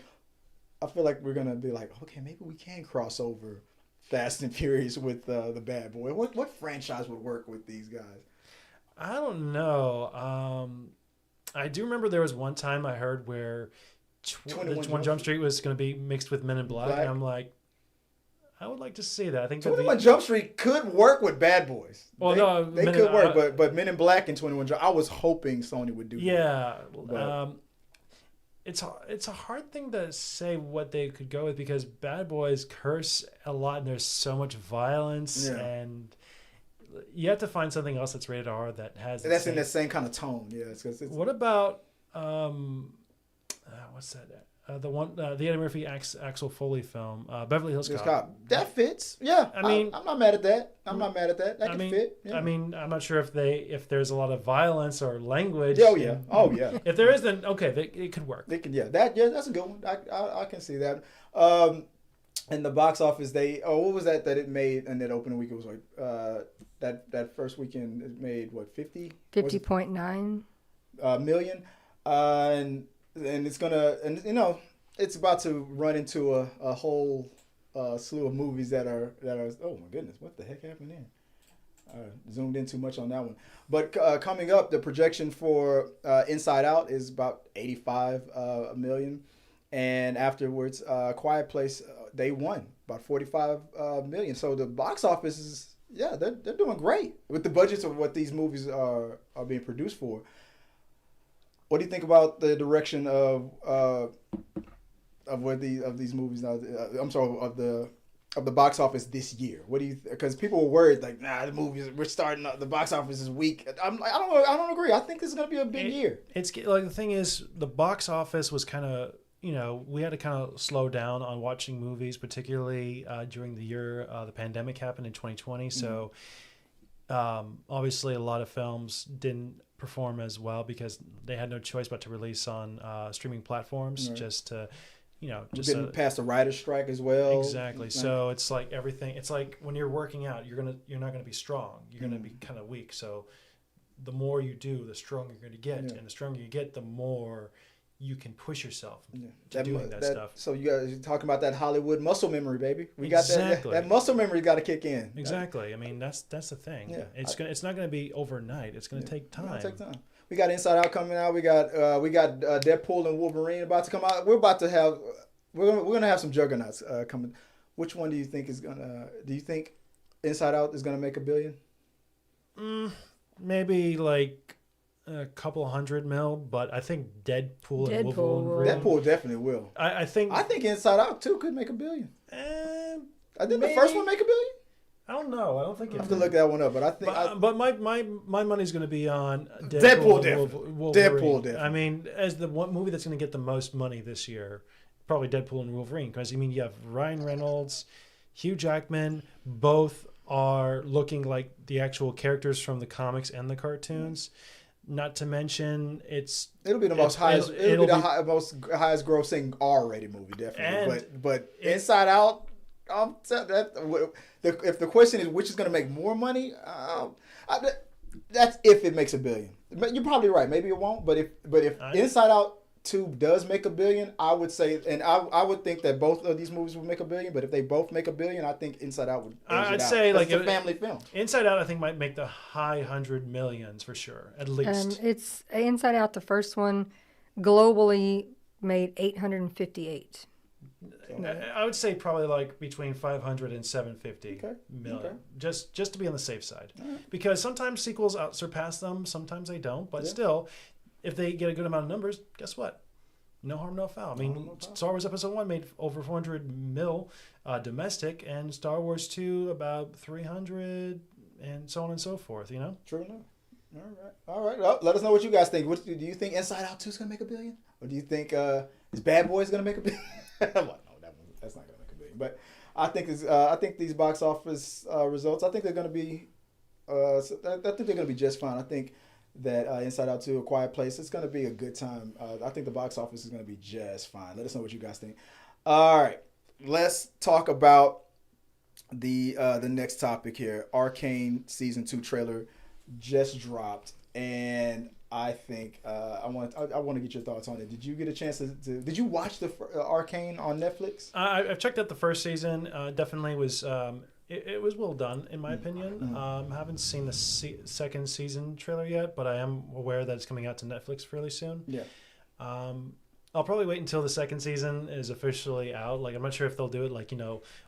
I feel like we're gonna be like, okay, maybe we can cross over Fast and Furious with the bad boy. What franchise would work with these guys? I don't know. I do remember there was one time I heard where 21 Jump Street was going to be mixed with Men in Black, and I'm like, I would like to see that. I think 21 Jump Street could work with Bad Boys. Well, they could work, but Men in Black and 21 Jump. I was hoping Sony would do that. Yeah. It's a hard thing to say what they could go with because Bad Boys curse a lot and there's so much violence and you have to find something else that's rated R that has that's in that same kind of tone. Yeah. What about what's that? The one the Eddie Murphy Axel Foley film, Beverly Hills Cop. That fits. Yeah. I mean, I'm not mad at that. That can fit. Yeah. I mean, I'm not sure if there's a lot of violence or language. Oh yeah. If there is, then okay, it could work. They can. Yeah. That's a good one. I can see that. In the box office, what was that it made in that opening week? It was like that first weekend it made what 50.9 million, and it's gonna it's about to run into a whole slew of movies that are oh my goodness, what the heck happened there? Zoomed in too much on that one. But coming up, the projection for Inside Out is about 85 million, and afterwards, Quiet Place Day 1 about 45 million. So the box office is they're doing great with the budgets of what these movies are being produced for. What do you think about the direction of these movies now? I'm sorry, of the box office this year. What do you? Because people were worried like, the movies we're starting the box office is weak. I'm like, I don't agree. I think this is gonna be a big year. It's like the thing is the box office was kind of we had to kind of slow down on watching movies, particularly during the year the pandemic happened in 2020. So obviously a lot of films didn't perform as well because they had no choice but to release on streaming platforms just to just getting past the writer's strike as well. Exactly. So it's like everything. It's like when you're working out, you're not gonna be strong. You're gonna be kind of weak. So the more you do, the stronger you're gonna get, and the stronger you get, the more you can push yourself to doing that stuff. So you guys are talking about that Hollywood muscle memory, baby. We got that muscle memory got to kick in. Exactly. I mean, that's the thing. Yeah. It's not going to be overnight. It's going to take time. It'll take time. We got Inside Out coming out. We got Deadpool and Wolverine about to come out. We're gonna have some juggernauts coming. Which one do you think is gonna? Do you think Inside Out is gonna make $1 billion? Maybe like a couple $100 million, but I think Deadpool and Wolverine. Deadpool definitely will. I think Inside Out too could make $1 billion. Didn't the first one make $1 billion? I don't know. I don't think I have to look that one up, but I think. But my money's going to be on Deadpool, Wolverine. Definitely. I mean, as the one movie that's going to get the most money this year, probably Deadpool and Wolverine. Because, I mean, you have Ryan Reynolds, Hugh Jackman, both are looking like the actual characters from the comics and the cartoons. Not to mention, it'll be the most highest. It'll be the most highest grossing R-rated movie, definitely. But Inside Out, if the question is which is going to make more money, that's if it makes $1 billion. But you're probably right. Maybe it won't. But if Inside Out 2 does make $1 billion, I would say, and I would think that both of these movies would make $1 billion. But if they both make $1 billion, I think Inside Out would. I'd say like it's a family film. Inside Out, I think might make the high hundred millions for sure, at least. It's Inside Out. The first one globally made 858. I would say probably like between 500 and 750 million, Okay. just to be on the safe side, because sometimes sequels surpass them, sometimes they don't. But still, if they get a good amount of numbers, guess what? No harm, no foul. I mean, Star Wars Episode 1 made over 400 mil domestic, and Star Wars 2 about 300, and so on and so forth. You know. True enough. All right. Well, let us know what you guys think. Do you think Inside Out 2 is gonna make $1 billion, or do you think is Bad Boys gonna make $1 billion? Well, no, that's not gonna make $1 billion. But I think these box office results, I think they're gonna be. I think they're gonna be just fine. I think that Inside Out 2, A Quiet Place, it's gonna be a good time. I think the box office is gonna be just fine. Let us know what you guys think. All right, let's talk about the next topic here. Arcane season 2 trailer just dropped, and I think I want to get your thoughts on it. Did you get a chance to did you watch the Arcane on Netflix? I've checked out the first season. Definitely was it was well done in my opinion. Haven't seen the second season trailer yet, but I am aware that it's coming out to Netflix fairly soon. Yeah. I'll probably wait until the second season is officially out. Like, I'm not sure if they'll do it like,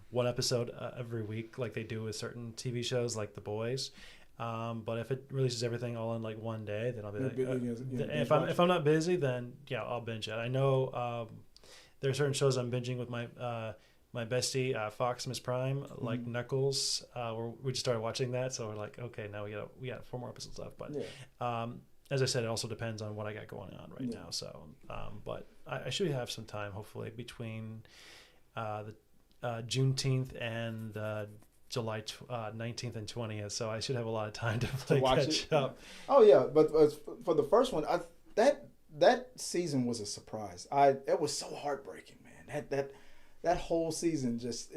one episode every week like they do with certain TV shows like The Boys. But if it releases everything all in like one day, then I'll be like, if I'm not busy, then yeah, I'll binge it. I know there are certain shows I'm binging with my my bestie Fox Miss Prime, like Knuckles. We just started watching that, so we're like, okay, now we got 4 more episodes left. But as I said, it also depends on what I got going on right now. So, but I should have some time, hopefully, between the Juneteenth and July 19th and 20th, so I should have a lot of time to catch up. Oh yeah, but for the first one, that season was a surprise. It was so heartbreaking, man. That whole season just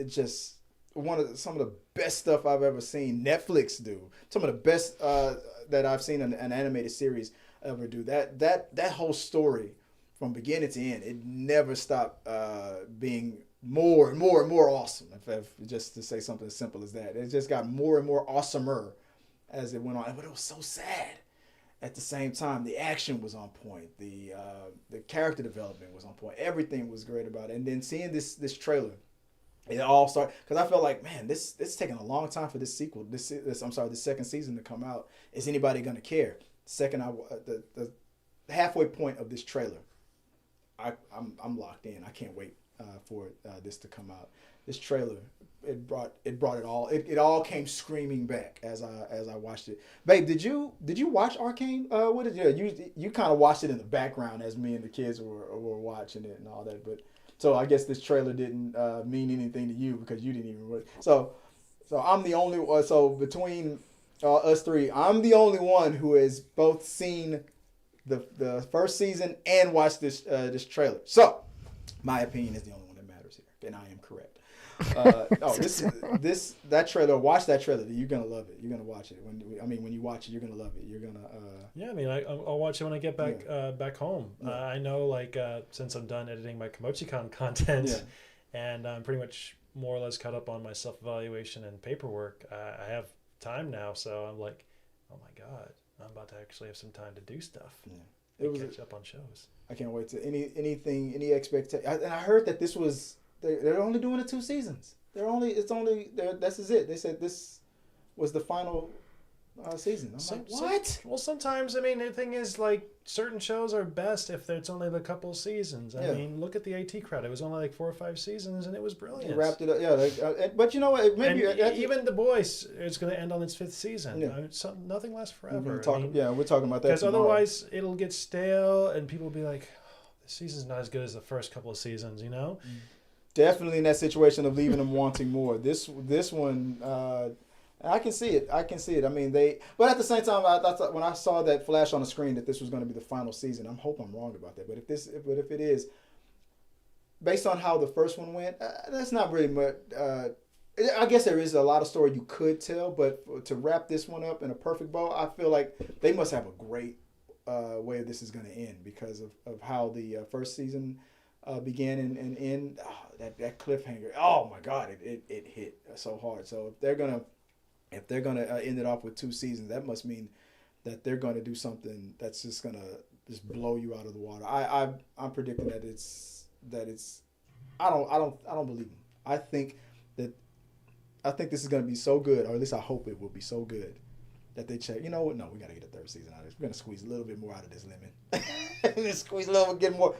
some of the best stuff I've ever seen Netflix do. Some of the best that I've seen an animated series ever do. That whole story from beginning to end, it never stopped being more and more and more awesome. If just to say something as simple as that, it just got more and more awesomer as it went on. But it was so sad. At the same time, the action was on point. The character development was on point. Everything was great about it. And then seeing this trailer, it all started because I felt like, man, this is taking a long time for this sequel. The second season to come out. Is anybody gonna care? The halfway point of this trailer, I'm locked in. I can't wait for this to come out. This trailer, it brought it all. It all came screaming back as I watched it. Babe, did you watch Arcane? What did you kind of watched it in the background as me and the kids were watching it and all that. But so I guess this trailer didn't mean anything to you because you didn't even watch. So I'm the only. So between us three, I'm the only one who has both seen the first season and watched this trailer. So my opinion is the only one that matters here, and I am correct. That trailer. Watch that trailer. You're gonna love it. You're gonna watch it. When you watch it, you're gonna love it. You're gonna. Yeah, I mean, I'll watch it when I get back home. Yeah. I know, like, since I'm done editing my KimochiCon content, and I'm pretty much more or less caught up on my self-evaluation and paperwork. I have time now, so I'm like, oh my god, I'm about to actually have some time to do stuff. Yeah, catch up on shows. I can't wait to any expectation. And I heard that this was. They're only doing it 2 seasons. This is it. They said this was the final season. I'm like, what? Well, sometimes, I mean, the thing is, like, certain shows are best if it's only a couple seasons. I mean, look at the AT Crowd. It was only like 4 or 5 seasons, and it was brilliant. It wrapped it up. Yeah, but you know what? Maybe even The Boys is going to end on its 5th season. Yeah. I mean, nothing lasts forever. we're talking about that Because tomorrow. otherwise, it'll get stale, and people will be like, oh, "This season's not as good as the first couple of seasons." You know. Definitely in that situation of leaving them wanting more. This one, I can see it. I mean, but at the same time, I thought when I saw that flash on the screen that this was going to be the final season, I hope I'm wrong about that. But if it is, based on how the first one went, that's not really much. I guess there is a lot of story you could tell, but to wrap this one up in a perfect bow, I feel like they must have a great way this is going to end because of how the first season began and end. Oh, that cliffhanger. Oh my God, it hit so hard. So if they're gonna end it off with 2 seasons, that must mean that they're gonna do something that's just gonna blow you out of the water. I'm predicting that it's. I don't believe them. I think this is gonna be so good, or at least I hope it will be so good that they check. You know what? No, we gotta get a 3rd season out of this. We're gonna squeeze a little bit more out of this lemon. Squeeze a little, get more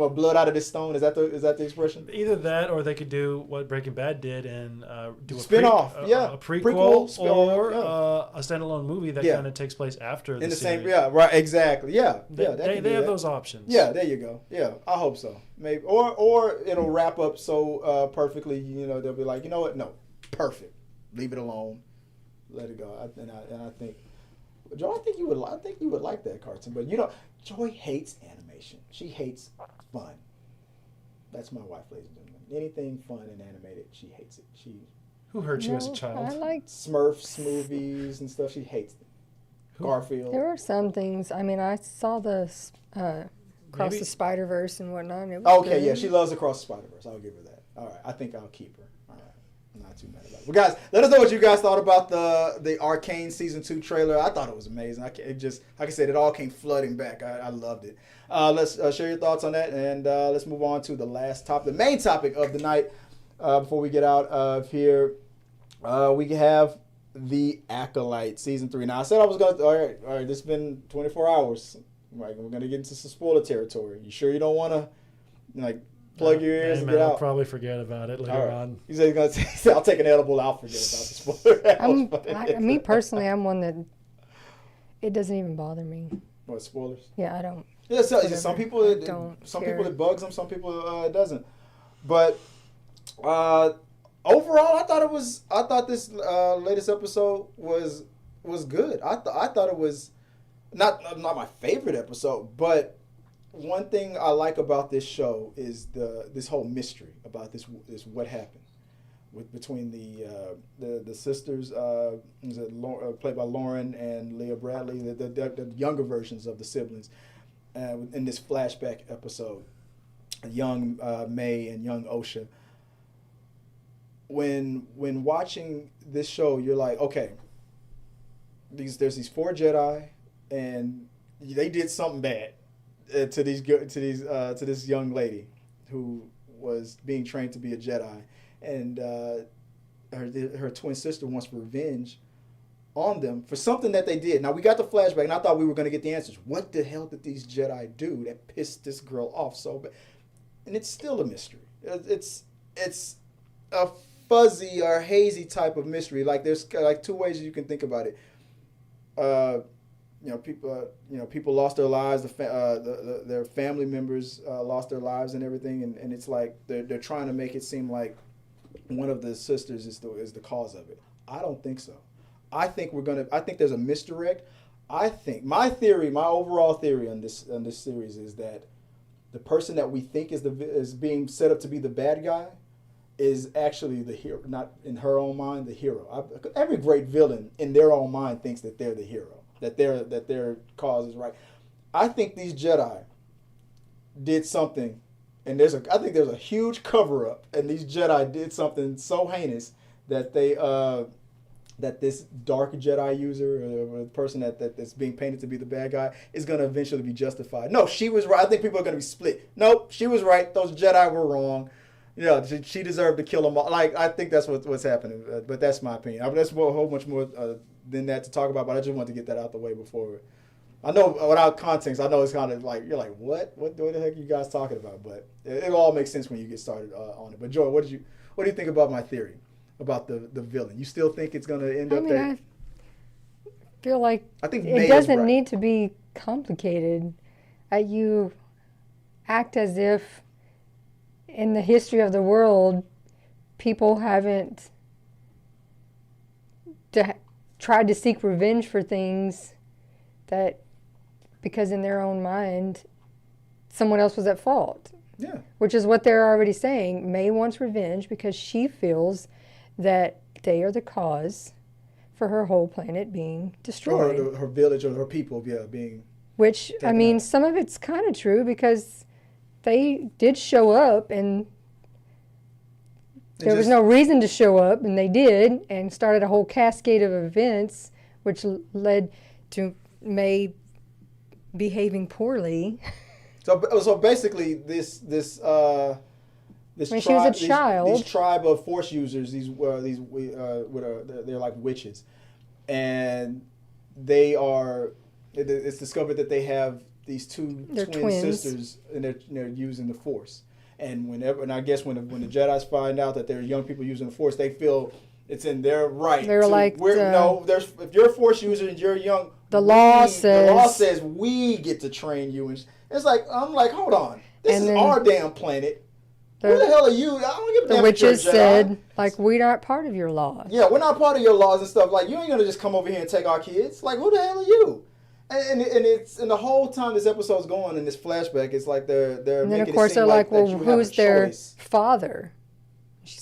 blood out of this stone. Is that the expression? Either that, or they could do what Breaking Bad did and do a spin-off, a prequel, or a standalone movie that kind of takes place after in the series. same. Right, exactly. They have those options. Yeah, there you go. Yeah, I hope so. Maybe or it'll wrap up so perfectly. You know, they'll be like, you know what? No, perfect. Leave it alone. Let it go. And I think, Joe, I think you would like that cartoon. But you know, Joy hates animation. She hates fun. That's my wife, ladies and gentlemen. Anything fun and animated, she hates it. Who hurt you as a child? I like Smurfs movies and stuff. She hates them. Garfield. There were some things. I mean, I saw the Across Maybe- the Spider-Verse and whatnot. And it was Okay, good. yeah, she loves Across the Spider-Verse. I'll give her that. All right, I think I'll keep her. All right, I'm not too mad about it. But guys, let us know what you guys thought about the Arcane season 2 trailer. I thought it was amazing. It just, like I said, it all came flooding back. I loved it. Let's share your thoughts on that, and let's move on to the last topic, the main topic of the night. Before we get out of here, we have the Acolyte season 3. Now I said I was gonna. All right. This has been 24 hours. Like, we're gonna get into some spoiler territory. You sure you don't want to plug your ears and get I'll out? probably forget about it later on. He said he's gonna say, I'll take an edible. I'll forget about the spoiler. Me personally, I'm one that it doesn't even bother me. What, spoilers? Yeah, I don't. Yeah, so it's just some Whatever. people I it don't some care. people it bugs them, some people it doesn't. But overall, I thought this latest episode was good. I thought it was not my favorite episode, but one thing I like about this show is this whole mystery about this what happened between the sisters, played by Lauren and Leah Bradley, the younger versions of the siblings, in this flashback episode, young May and young Osha. When watching this show, you're like, okay, there's these 4 Jedi, and they did something bad to this young lady who was being trained to be a Jedi, and her twin sister wants revenge on them for something that they did. Now, we got the flashback, and I thought we were going to get the answers. What the hell did these Jedi do that pissed this girl off so bad? And it's still a mystery. It's a fuzzy or hazy type of mystery. Like, there's like 2 ways you can think about it. People lost their lives. Their family members lost their lives and everything, and it's like they're trying to make it seem like one of the sisters is the cause of it. I don't think so. I think there's a misdirect. I think my overall theory on this series is that the person that we think is being set up to be the bad guy is actually the hero, not in her own mind the hero. Every great villain in their own mind thinks that they're the hero, that their cause is right. I think these Jedi did something, and I think there's a huge cover up, and these Jedi did something so heinous that that this dark Jedi user, or the person that's being painted to be the bad guy, is going to eventually be justified. No, she was right. I think people are going to be split. Nope, she was right. Those Jedi were wrong. Yeah, she deserved to kill them all. Like, I think that's what's happening. But that's my opinion. That's a whole bunch more than that to talk about. But I just wanted to get that out the way before I know without context, I know it's kind of like you're like, what the heck are you guys talking about? But it all makes sense when you get started on it. But Joy, what do you think about my theory about the villain? You still think it's gonna end up there? I feel like I think May it is doesn't right. need to be complicated. You act as if in the history of the world, people haven't tried to seek revenge for things that, because in their own mind, someone else was at fault. Yeah. Which is what they're already saying. May wants revenge because she feels that they are the cause for her whole planet being destroyed. Or her village or her people, being. Which, I mean, some of it's kind of true because they did show up and there was no reason to show up, and they did, and started a whole cascade of events which led to May behaving poorly. So basically, this She was a child. These tribe of Force users, they're like witches, and they are. It's discovered that they have these twin sisters, and they're using the Force. And I guess when the Jedi's find out that there are young people using the Force, they feel it's in their right. They're like, if you're a Force user and you're young, the law says we get to train you. And it's like, I'm like, hold on, this is our damn planet. Who the hell are you? I don't give a damn. The witches said, like, we aren't part of your laws. Yeah, we're not part of your laws and stuff. Like, you ain't gonna just come over here and take our kids. Like, who the hell are you? And the whole time this episode's going in this flashback, it's like they're and then making of course it seem they're like, well, that you who's have a their choice. father?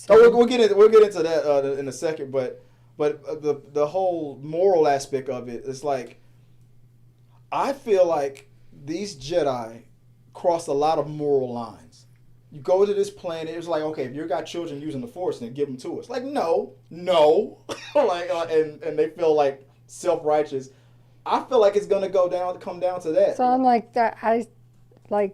We'll get into that in a second, but the whole moral aspect of it is like, I feel like these Jedi crossed a lot of moral lines. You go to this planet, it's like, okay, if you got children using the Force, then give them to us. Like, no, like, and they feel like self-righteous. I feel like it's gonna come down to that. So I'm like that. I like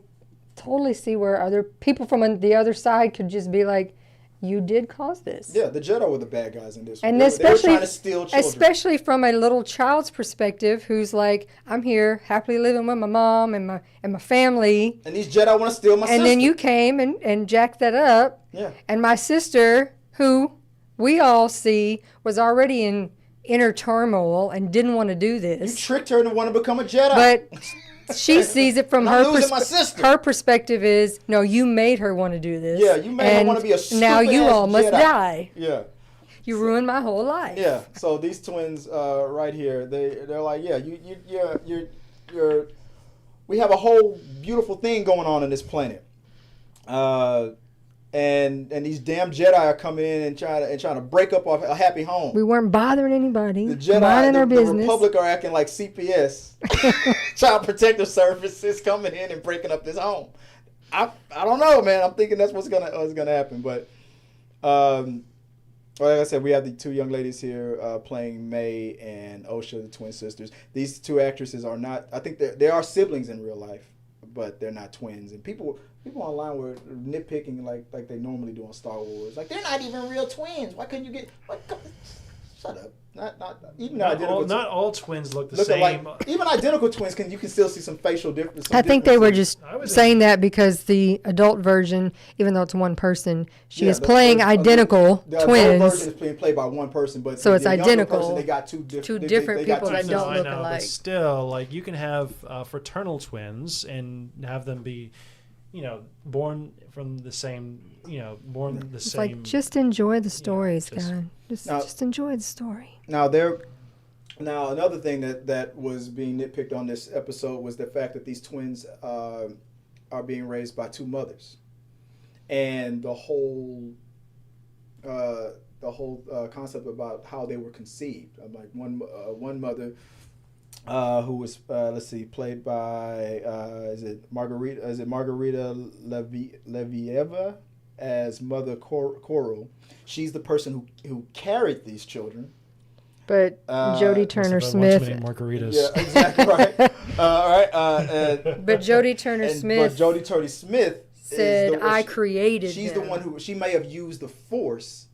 totally see where other people from the other side could just be like, "You did cause this." Yeah, the Jedi were the bad guys in this. And they especially, were trying to steal children. Especially from a little child's perspective, who's like, "I'm here, happily living with my mom and my family." And these Jedi want to steal my sister. And then you came and jacked that up. Yeah. And my sister, who we all see was already in inner turmoil and didn't want to do this. You tricked her to want to become a Jedi. But she sees it from her perspective. Her perspective is, no, you made her want to do this. Yeah, you made her want to be a stupid now you all Jedi. must die. Yeah. You ruined my whole life. Yeah. So these twins right here, they're like, yeah, you're. We have a whole beautiful thing going on this planet. And these damn Jedi are coming in and trying to break up a happy home. We weren't bothering anybody. The Jedi, minding our the business. Republic are acting like CPS, Child Protective Services, coming in and breaking up this home. I don't know, man. I'm thinking that's what's gonna happen. But like I said, we have the two young ladies here playing May and Osha, the twin sisters. These two actresses are not. I think they are siblings in real life, but they're not twins. And people online were nitpicking like they normally do on Star Wars. Like, they're not even real twins. Why couldn't you get? Shut up. Not all twins look the same. Like, even identical twins you can still see some facial differences. I think they were just saying that because the adult version, even though it's one person, she is playing identical twins. The adult version is being played by one person, but so it's identical. Person, they got two different people that don't look know, alike. But still, like, you can have fraternal twins and have them be, born from the same, born the it's same. Like, just enjoy the stories, guys. Just enjoy the story. Now another thing that was being nitpicked on this episode was the fact that these twins are being raised by two mothers, and the whole concept about how they were conceived. Like one mother who was played by is it Margarita Levieva as Mother Coral. She's the person who carried these children. But Jodie Turner-Smith. Margaritas. Yeah, exactly right. All right. But Jodie Turner-Smith. But Jodie Turner-Smith said, "I created." She's the one who she may have used the Force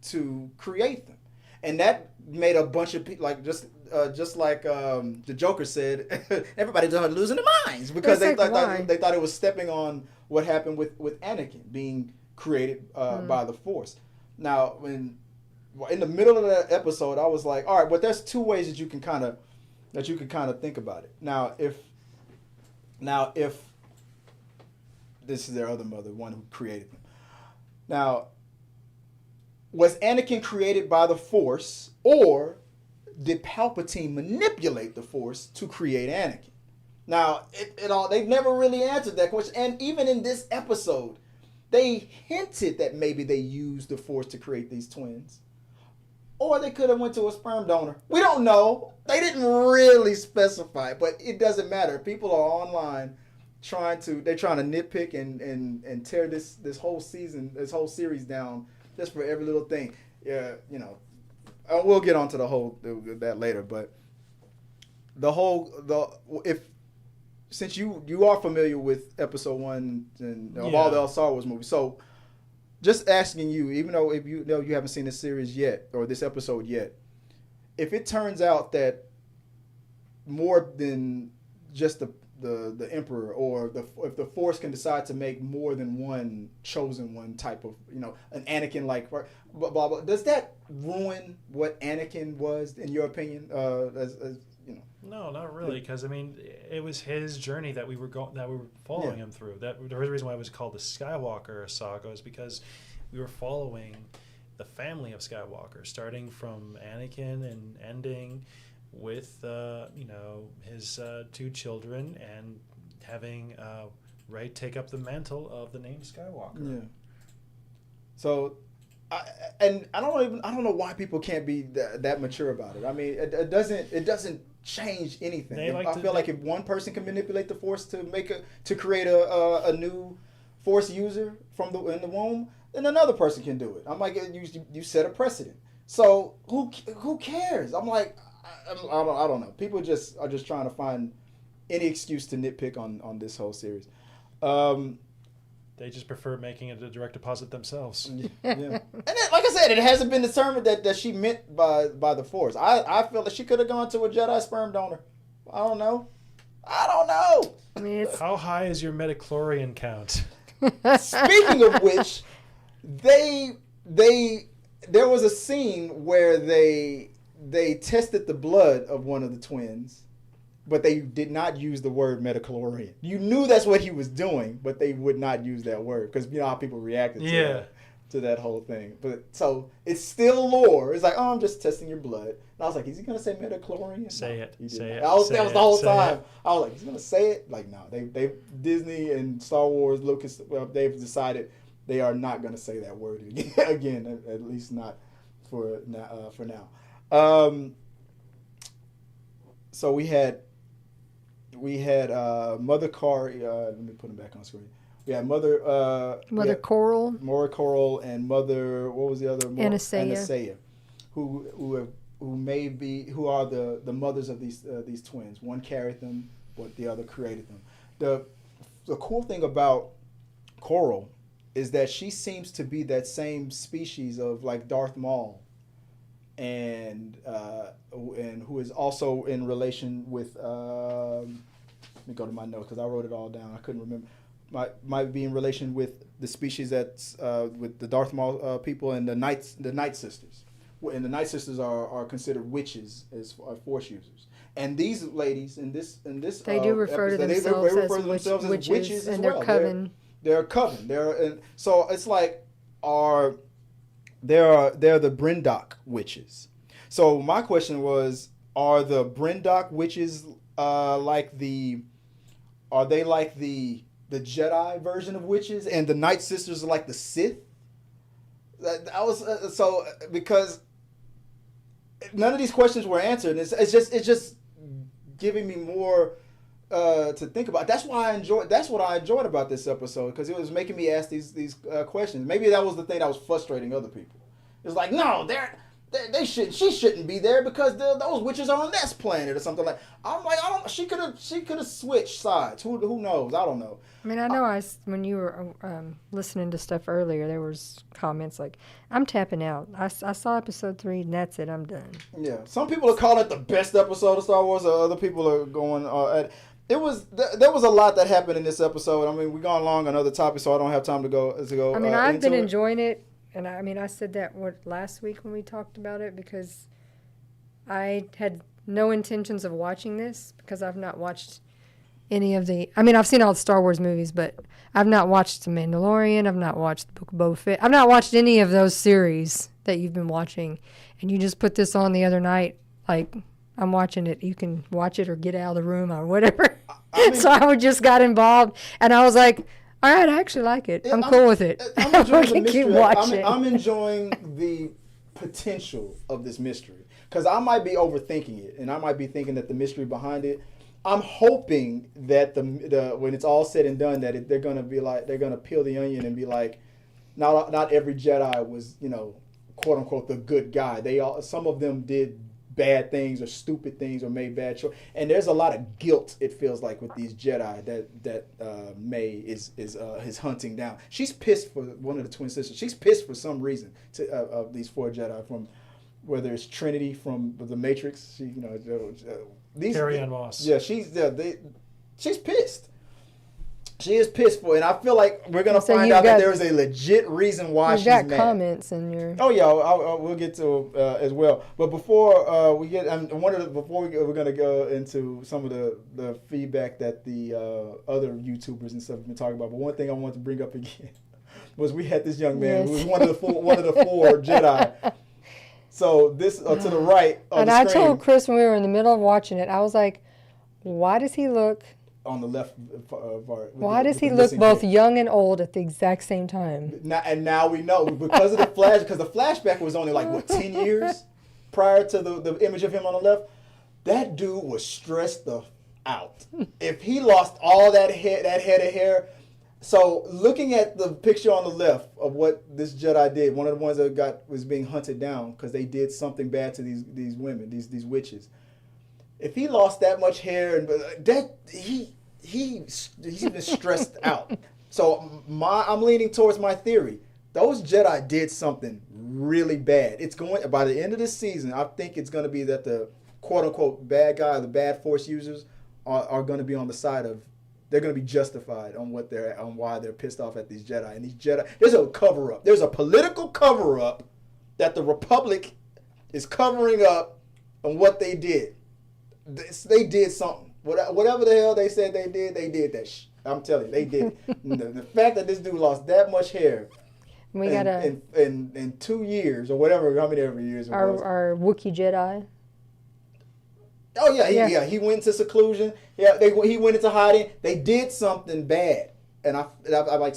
to create them, and that made a bunch of people, like, just the Joker said, everybody started losing their minds because That's they like, why? they thought it was stepping on what happened with Anakin being created by the Force. Now, in the middle of that episode, I was like, all right, but there's two ways that you can kind of think about it. Now, if this is their other mother, one who created them. Now, was Anakin created by the Force, or did Palpatine manipulate the Force to create Anakin? Now, they've never really answered that question. And even in this episode, they hinted that maybe they used the Force to create these twins. Or they could have went to a sperm donor. We don't know. They didn't really specify, but it doesn't matter. People are online trying to nitpick and tear this whole series down just for every little thing. Yeah, we'll get onto that later, but since you are familiar with episode 1 and all the Star Wars movies, so just asking you, even though if you haven't seen this series yet or this episode yet, if it turns out that more than just the Emperor, or if the Force can decide to make more than one chosen one type of, an Anakin like blah, blah, blah, does that ruin what Anakin was in your opinion? No, not really, because it was his journey that we were following him through. The reason why it was called the Skywalker saga is because we were following the family of Skywalker, starting from Anakin and ending with his 2 children, and having Rey take up the mantle of the name Skywalker. Yeah. So, I don't know why people can't be that mature about it. I mean, it doesn't change anything. I feel like if one person can manipulate the Force to create a new Force user in the womb, then another person can do it. I'm like, you set a precedent. So who cares? I'm like, I don't know. People are just trying to find any excuse to nitpick on this whole series. They just prefer making it a direct deposit themselves. Yeah. And then, like I said, it hasn't been determined that she meant by the Force. I feel that she could have gone to a Jedi sperm donor. I don't know. I mean, how high is your midichlorian count? Speaking of which, there was a scene where they tested the blood of one of the twins, but they did not use the word midichlorian. You knew that's what he was doing, but they would not use that word because you know how people reacted to that whole thing. But so it's still lore. It's like, oh, I'm just testing your blood. And I was like, is he gonna say midichlorian? Say it. Say it. That was the whole time. I was like, he's gonna say it? Like, no. They Disney and Star Wars, Lucas, they've decided they are not gonna say that word again. At least not for now. So we had Mother Kari. Let me put him back on screen. We had Mother Coral, and Mother, what was the other? Anastasia, who are the mothers of these twins. One carried them, but the other created them. The cool thing about Coral is that she seems to be that same species of like Darth Maul, and who is also in relation with let me go to my notes because I wrote it all down. I couldn't remember. Might be in relation with the species that's with the Darth Maul people and the Night Sisters, and the Night Sisters are considered witches as Force users. And these ladies in this they do refer to themselves as witches and their coven. They're a coven. So it's like they're the Brindok witches. So my question was, are the Brindok witches like the Jedi version of witches, and the Night Sisters are like the Sith? Because none of these questions were answered. It's just giving me more to think about. That's what I enjoyed about this episode, because it was making me ask these questions. Maybe that was the thing that was frustrating other people. It's like, no, she shouldn't be there because those witches are on this planet or something like. I'm like, she could have switched sides. Who knows? I don't know. I mean, I know when you were listening to stuff earlier, there was comments like, "I'm tapping out. I saw episode 3 and that's it. I'm done." Yeah, some people are calling it the best episode of Star Wars. Other people are going. There was a lot that happened in this episode. I mean, we're going long on other topics, so I don't have time to go. I mean, I've been enjoying it. And I said that last week when we talked about it because I had no intentions of watching this because I've not watched any of the. I mean, I've seen all the Star Wars movies, but I've not watched The Mandalorian. I've not watched the Book of Boba Fett. I've not watched any of those series that you've been watching. And you just put this on the other night, like I'm watching it. You can watch it or get out of the room or whatever. So I just got involved, and I was like, all right, I actually like it. I'm cool with it. I'm enjoying the mystery. Keep watching. I'm enjoying the potential of this mystery because I might be overthinking it, and I might be thinking that the mystery behind it. I'm hoping that the when it's all said and done, that they're gonna peel the onion and be like, not every Jedi was quote unquote the good guy. Some of them did bad things or stupid things or made bad choices, and there's a lot of guilt, it feels like, with these Jedi that May is hunting down. She's pissed for one of the twin sisters. She's pissed for some reason of these 4 Jedi, from whether it's Trinity from the Matrix. Carrie Ann Moss. Yeah, she's pissed. She is pissed for it, and I feel like we're gonna find out that there is a legit reason why she's mad. You've got comments in your. Oh yeah, we'll get to as well. But before we get, we're gonna go into some of the feedback that the other YouTubers and stuff have been talking about. But one thing I wanted to bring up again was we had this young man who was one of the four Jedi. So this to the right on the screen. I told Chris when we were in the middle of watching it, I was like, why does he look? On the left part. Why does he look both young and old at the exact same time? Now we know because of the flash. Because the flashback was only 10 years prior to the image of him on the left. That dude was stressed out. If he lost all that head of hair. So looking at the picture on the left of what this Jedi did, one of the ones that was being hunted down because they did something bad to these women, these witches. If he lost that much hair, and he's been stressed out. So I'm leaning towards my theory. Those Jedi did something really bad. It's going by the end of this season. I think it's going to be that the quote unquote bad guy, the bad Force users, are going to be on the side of. They're going to be justified on why they're pissed off at these Jedi. And these Jedi, there's a cover up. There's a political cover up that the Republic is covering up on what they did. They did something. Whatever the hell they said they did that shit. I'm telling you, they did. the fact that this dude lost that much hair in 2 years or whatever, how many every years it was. Our Wookiee Jedi. Oh yeah, he went into seclusion. Yeah, he went into hiding. They did something bad, and I'm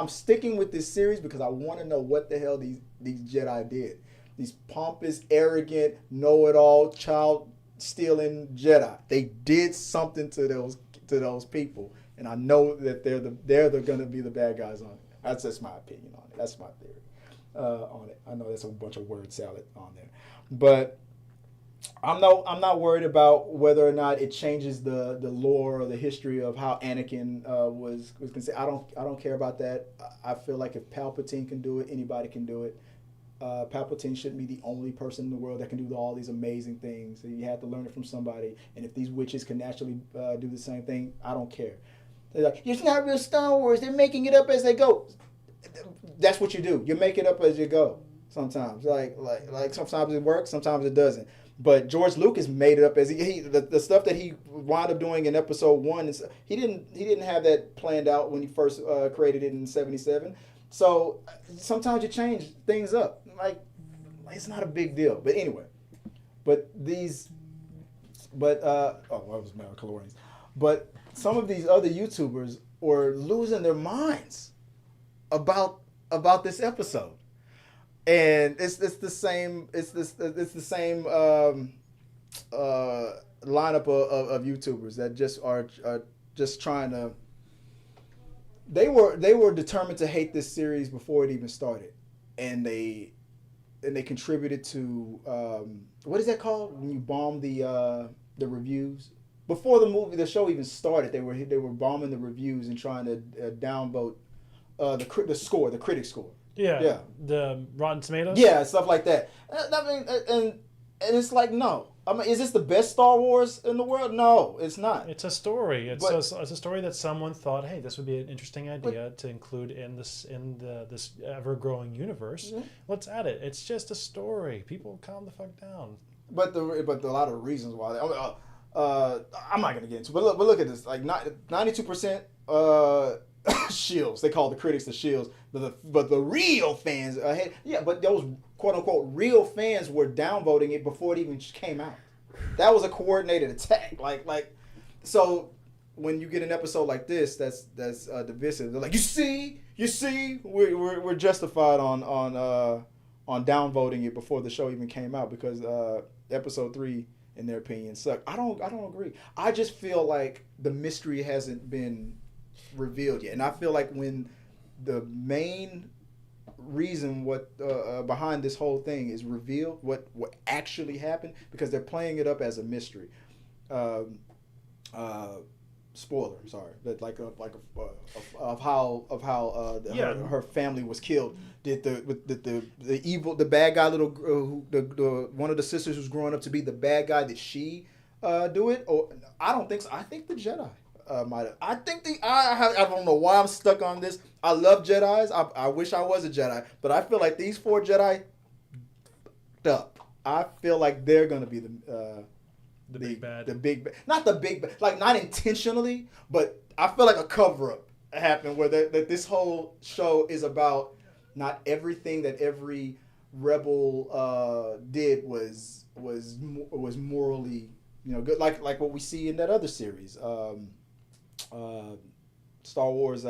sticking with this series because I want to know what the hell these Jedi did. These pompous, arrogant, know-it-all, child-stealing Jedi. They did something to those people, and I know that they're going to be the bad guys on it. That's just my opinion on it. That's my theory on it. I know that's a bunch of word salad on there, but. I'm not worried about whether or not it changes the lore or the history of how Anakin was considered. I don't care about that. I feel like if Palpatine can do it, anybody can do it. Palpatine shouldn't be the only person in the world that can do all these amazing things. So you have to learn it from somebody. And if these witches can naturally do the same thing, I don't care. They're like, it's not real Star Wars. They're making it up as they go. That's what you do. You make it up as you go. Sometimes, like sometimes it works, sometimes it doesn't. But George Lucas made it up as the stuff that he wound up doing in episode 1. He didn't have that planned out when he first created it in '77. So sometimes you change things up. Like it's not a big deal. But anyway, that was Mandalorians. But some of these other YouTubers were losing their minds about this episode. And it's the same lineup of YouTubers that just are just trying to. They were determined to hate this series before it even started, and they they contributed to what is that called when you bomb the reviews before the show even started. They were bombing the reviews and trying to downvote the critic score. Yeah. The Rotten Tomatoes. Yeah, stuff like that. I mean, and it's like, no. I mean, is this the best Star Wars in the world? No, it's not. It's a story. It's a story that someone thought, hey, this would be an interesting idea to include in this ever-growing universe. Mm-hmm. Let's add it. It's just a story. People calm the fuck down. But a lot of reasons why. I'm not gonna get into it, but look at this. Like 92% shields. They call the critics the shields, but the real fans, but those quote unquote real fans were downvoting it before it even came out. That was a coordinated attack. Like, so when you get an episode like this, that's divisive. They're like, you see, we're justified on downvoting it before the show even came out because episode 3, in their opinion, sucked. I don't agree. I just feel like the mystery hasn't been revealed yet, and I feel like when the main reason behind this whole thing is revealed, what actually happened, because they're playing it up as a mystery. Spoiler, sorry, but of how her family was killed. Did the evil, the bad guy, the one of the sisters who's growing up to be the bad guy, did she do it? Or I don't think so. I think the Jedi might have. I don't know why I'm stuck on this. I love Jedis. I wish I was a Jedi, but I feel like these 4 Jedi up. I feel like they're gonna be the big bad. The big bad. Not the big bad. Like, not intentionally, but I feel like a cover up happened where that this whole show is about not everything that every rebel did was morally, good. Like what we see in that other series, Star Wars.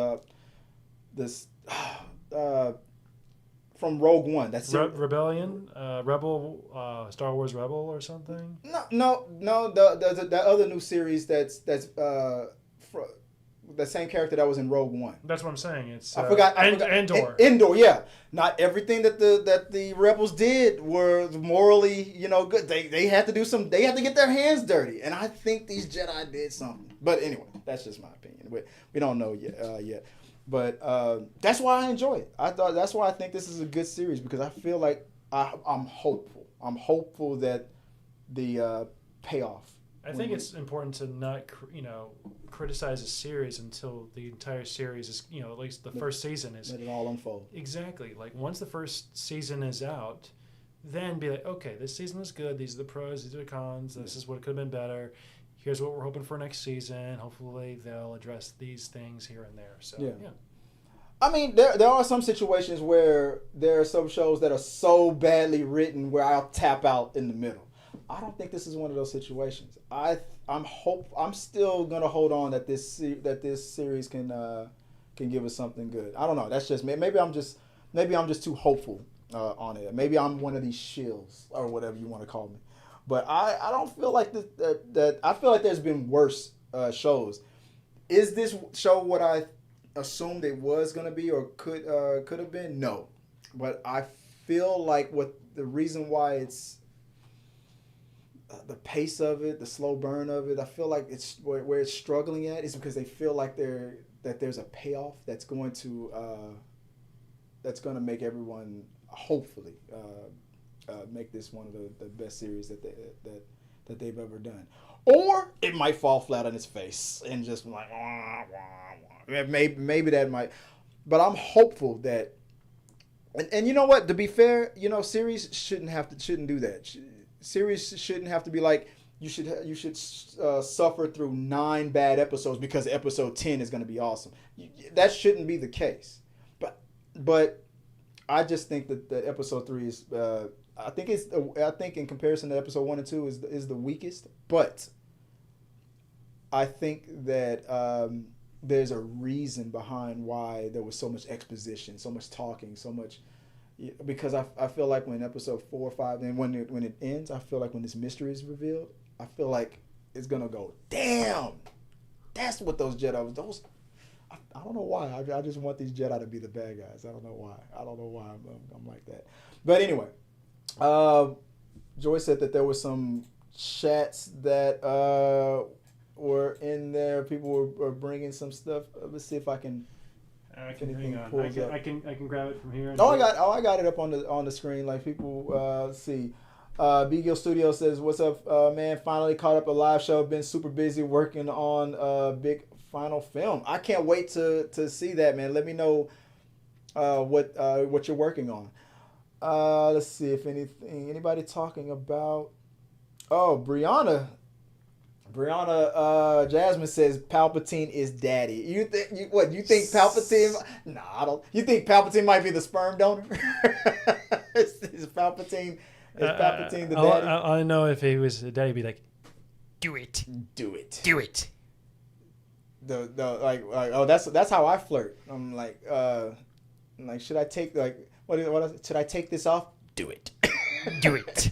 From Rogue One. That's Rebellion, Rebel, Star Wars Rebel or something. No. The other new series that's the same character that was in Rogue One. That's what I'm saying. It's I forgot. Endor. Endor, yeah. Not everything that the rebels did were morally, good. They had to do some. They had to get their hands dirty, and I think these Jedi did something. But anyway, that's just my opinion. We don't know yet. But that's why I enjoy it. That's why I think this is a good series, because I feel like I'm hopeful. I'm hopeful that the payoff. I think it's important to not, criticize a series until the entire series is, at least the first season is. Let it all unfold. Exactly. Like, once the first season is out, then be like, okay, this season was good. These are the pros. These are the cons. This is what could have been better. Here's what we're hoping for next season. Hopefully they'll address these things here and there. So, yeah. I mean, there are some situations where there are some shows that are so badly written where I'll tap out in the middle. I don't think this is one of those situations. I'm still gonna hold on that this series can give us something good. I don't know. That's just me. Maybe I'm just too hopeful on it. Maybe I'm one of these shills or whatever you want to call me. But I don't feel like that. I feel like there's been worse shows. Is this show what I assumed it was gonna be or could have been? No, but I feel like the reason why it's the pace of it, the slow burn of it, I feel like it's where it's struggling at is because they feel like there's a payoff that's going to make everyone hopefully make this one of the best series that they've ever done. Or it might fall flat on its face and just like wah, wah, wah. Maybe that might, but I'm hopeful that. And you know what? To be fair, series shouldn't do that. Series shouldn't have to be like you should suffer through 9 bad episodes because episode 10 is going to be awesome. That shouldn't be the case. But I just think that episode 3 is. I think in comparison to episode 1 and 2 is the weakest. But I think that there's a reason behind why there was so much exposition, so much talking, so much. Because I feel like when episode 4 or 5, and when it ends, I feel like when this mystery is revealed, I feel like it's gonna go, damn, that's what those Jedi was. I don't know why. I just want these Jedi to be the bad guys. I don't know why. I'm like that. But anyway, Joy said that there was some chats that were in there. People were bringing some stuff. Let's see if I can. I can anything hang on. pulls up. I can grab it from here. And I got it up on the screen. Like people, let's see. B Gill Studio says, "What's up, man? Finally caught up a live show. Been super busy working on big final film. I can't wait to see that, man. Let me know what you're working on. Let's see if anybody talking about. Oh, Brianna Jasmine says Palpatine is daddy. You think Palpatine? Nah, I don't. You think Palpatine might be the sperm donor? is Palpatine? Is Palpatine the daddy? I know if he was a daddy, he'd be like, do it. That's how I flirt. I'm like should I take should I take this off? Do it. Do it.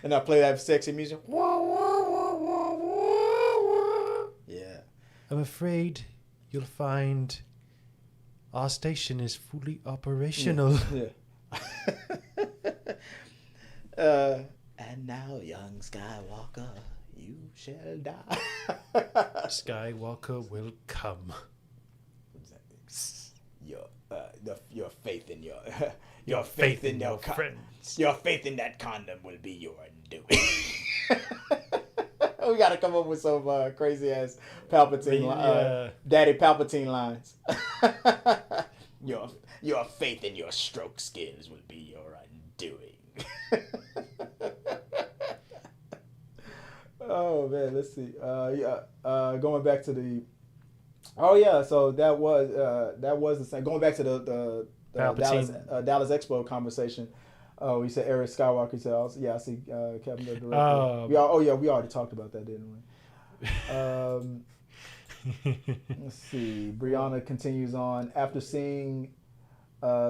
And I play that sexy music. Yeah. I'm afraid you'll find our station is fully operational. Yeah. And now, young Skywalker, you shall die. Skywalker will come. Your faith in Your faith in your friends. Your faith in that condom will be your undoing. We got to come up with some crazy ass Palpatine, Daddy Palpatine lines. Your faith in your stroke skills will be your undoing. Oh man, let's see. Going back to the. Oh yeah, so that was the same. Going back to the Dallas Expo conversation. Oh, he said Eric Skywalker. He said, I see Kevin the director. We already talked about that, didn't we? Let's see. Brianna continues on. After seeing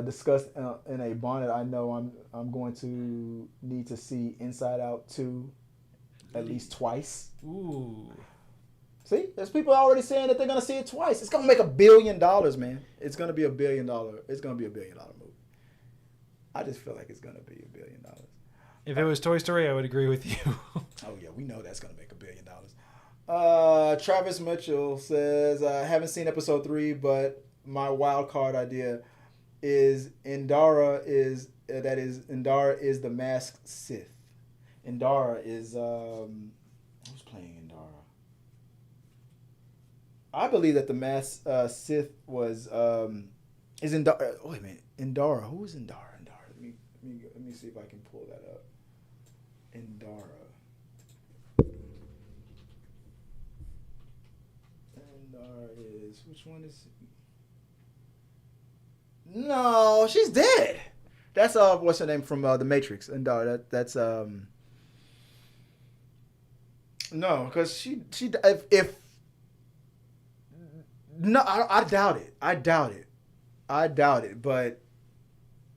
discussed in a bonnet, I know I'm going to need to see Inside Out 2 at least twice. Ooh. See, there's people already saying that they're gonna see it twice. It's gonna make $1 billion, man. It's gonna be $1 billion. It's gonna be $1 billion movie. I just feel like it's gonna be $1 billion. If it was Toy Story, I would agree with you. Oh yeah, we know that's gonna make $1 billion. Travis Mitchell says, I haven't seen episode 3, but my wild card idea is Indara is the masked Sith. Indara is who's playing Indara? I believe that the masked Sith was is Indara. Oh, wait a minute, Indara. Who is Indara? Let me see if I can pull that up. Indara is, which one is? No, she's dead. That's what's her name from The Matrix? Indara. That's no, because she if no, I doubt it. I doubt it, but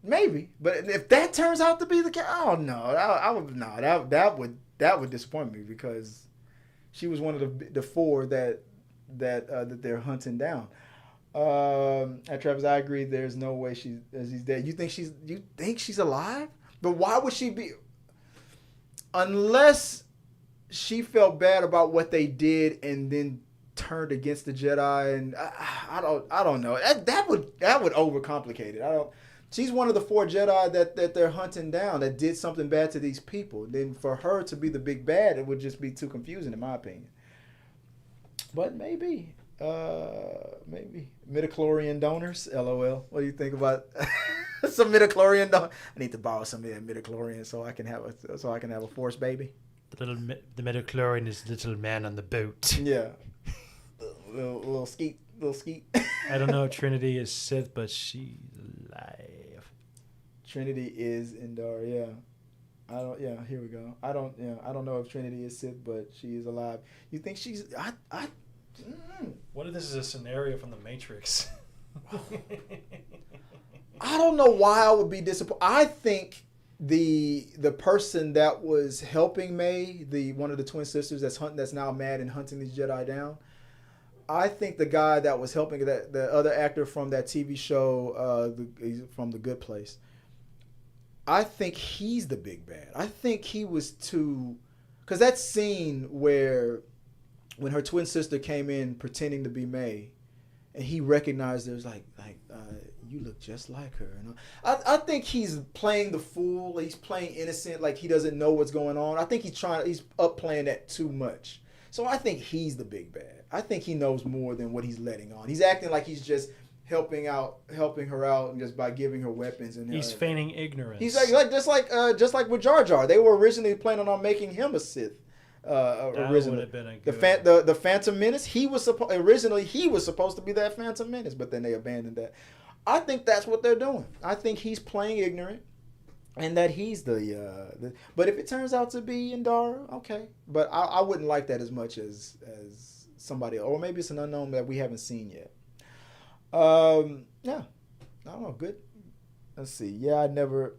maybe. But if that turns out to be the case, oh no, that would disappoint me, because she was one of the 4 that they're hunting down. At Travis, I agree. There's no way she's dead. You think she's alive? But why would she be? Unless she felt bad about what they did and then turned against the Jedi, and I don't know. That would overcomplicate it. She's one of the 4 Jedi that they're hunting down that did something bad to these people. Then for her to be the big bad, it would just be too confusing, in my opinion. But maybe midichlorian donors. LOL. What do you think about some midichlorian donors? I need to borrow some of that midichlorian so I can have a Force baby. The midichlorian is the little man on the boat. Yeah. Little skeet. I don't know. Trinity is Sith, but she's alive. Trinity is Indar. Yeah. Here we go. I don't know if Trinity is Sith, but she is alive. You think she's? What if this is a scenario from The Matrix? I don't know why I would be disappointed. I think the person that was helping May, one of the twin sisters that's now mad and hunting these Jedi down. I think the guy that was helping, the other actor from that TV show, from The Good Place, I think he's the big bad. I think he was too, because that scene where when her twin sister came in pretending to be May, and he recognized her, was like you look just like her. And I think he's playing the fool. He's playing innocent, like he doesn't know what's going on. I think he's up playing that too much. So I think he's the big bad. I think he knows more than what he's letting on. He's acting like he's just helping her out, and just by giving her weapons. And he's feigning ignorance. He's like just like with Jar Jar. They were originally planning on making him a Sith. Originally, would have been a good... the Phantom Menace. Originally he was supposed to be that Phantom Menace, but then they abandoned that. I think that's what they're doing. I think he's playing ignorant, and that he's the. But if it turns out to be Indara, okay. But I wouldn't like that as much as somebody, or maybe it's an unknown that we haven't seen yet. Yeah, I don't know. Good. Let's see. Yeah, I never.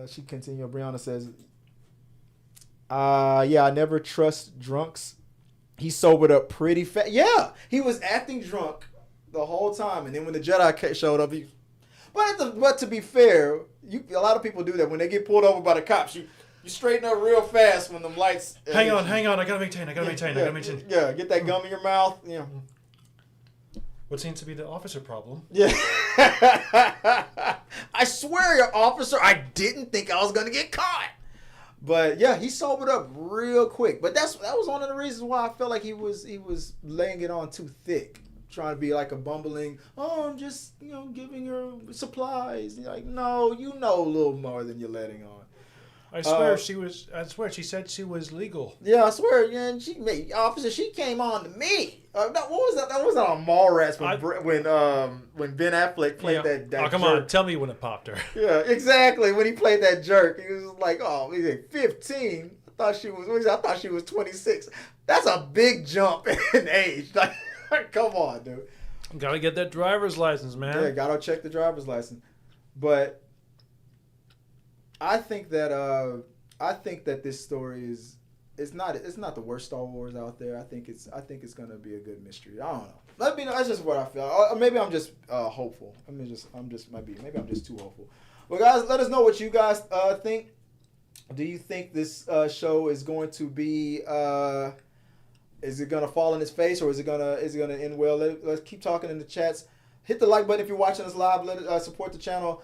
She continued. Brianna says, yeah, I never trust drunks. He sobered up pretty fast. Yeah, he was acting drunk the whole time, and then when the Jedi showed up, but to be fair, a lot of people do that when they get pulled over by the cops. You straighten up real fast when them lights. Hang on. I gotta maintain. Yeah, get that gum in your mouth. Yeah. What seems to be the officer problem? Yeah. I swear, your officer, I didn't think I was gonna get caught. But yeah, he sobered up real quick. But that was one of the reasons why I felt like he was laying it on too thick, trying to be like a bumbling. Oh, I'm just giving her supplies. Like, no, you know a little more than you're letting on. I swear she said she was legal. Yeah, I swear. Yeah, and she came on to me. What was that? That wasn't on Mallrats when Ben Affleck played that. Oh, come jerk. on, tell me when it popped her. Yeah, exactly. When he played that jerk, he was like, "Oh, he's like 15." I thought she was 26. That's a big jump in age. Like, come on, dude. Gotta get that driver's license, man. Yeah, gotta check the driver's license. But I think that this story is it's not the worst Star Wars out there. I think it's gonna be a good mystery. I don't know. That's just what I feel. Or maybe I'm just hopeful. Maybe I'm just too hopeful. Well, guys, let us know what you guys think. Do you think this show is going to be? Is it gonna fall in its face, or is it gonna end well? Let's keep talking in the chats. Hit the like button if you're watching us live. Let support the channel.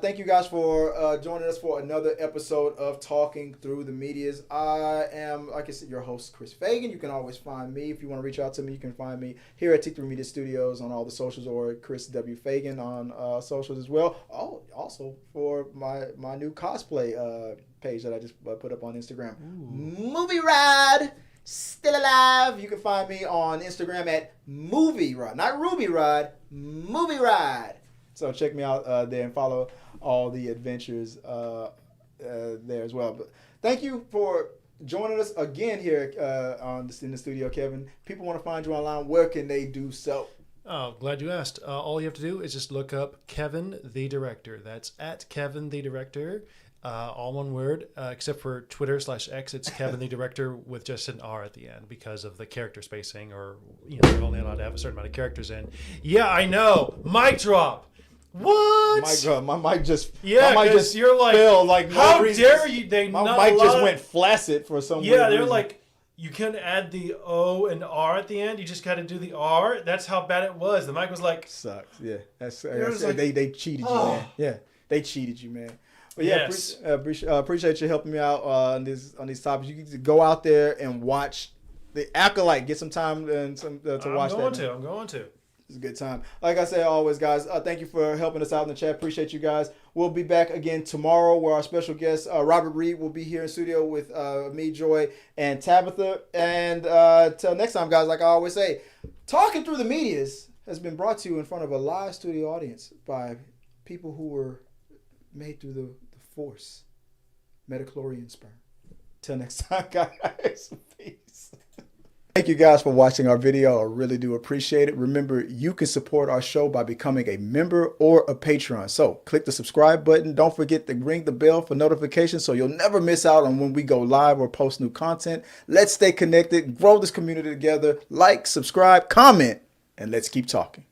Thank you guys for joining us for another episode of Talking Through the Medias. I am, like I said, your host, Chris Fagan. You can always find me. If you want to reach out to me, you can find me here at T3 Media Studios on all the socials, or Chris W. Fagan on socials as well. Oh, also for my new cosplay page that I just put up on Instagram. Ooh. Movie Ride, still alive. You can find me on Instagram at Movie Ride. Not Ruby Ride, Movie Ride. So check me out there and follow all the adventures there as well. But thank you for joining us again here in the studio, Kevin. People want to find you online. Where can they do so? Oh, glad you asked. All you have to do is just look up Kevin the Director. That's at Kevin the Director. All one word, except for Twitter/X, it's Kevin the Director with just an R at the end because of the character spacing, or you're only allowed to have a certain amount of characters in. Yeah, I know. Mic drop. What? My mic just you're like, fell like how no reason. Dare you? My mic just went flaccid for some reason. Yeah, they're like, you can't add the O and R at the end. You just got to do the R. That's how bad it was. The mic was like, sucks. Yeah, they cheated you, man. Yeah, they cheated you, man. But yeah, yes. Appreciate you helping me out on these topics. You can go out there and watch the Acolyte. Get some time and to watch that. I'm going to. It's a good time. Like I say always, guys, thank you for helping us out in the chat. Appreciate you guys. We'll be back again tomorrow, where our special guest, Robert Reed, will be here in studio with me, Joy, and Tabitha. And till next time, guys, like I always say, Talking Through the Medias has been brought to you in front of a live studio audience by people who were made through the Force, Metachlorian sperm. Till next time, guys. Peace. Thank you guys for watching our video. I really do appreciate it. Remember, you can support our show by becoming a member or a Patreon. So click the subscribe button. Don't forget to ring the bell for notifications so you'll never miss out on when we go live or post new content. Let's stay connected, grow this community together. Like, subscribe, comment, and let's keep talking.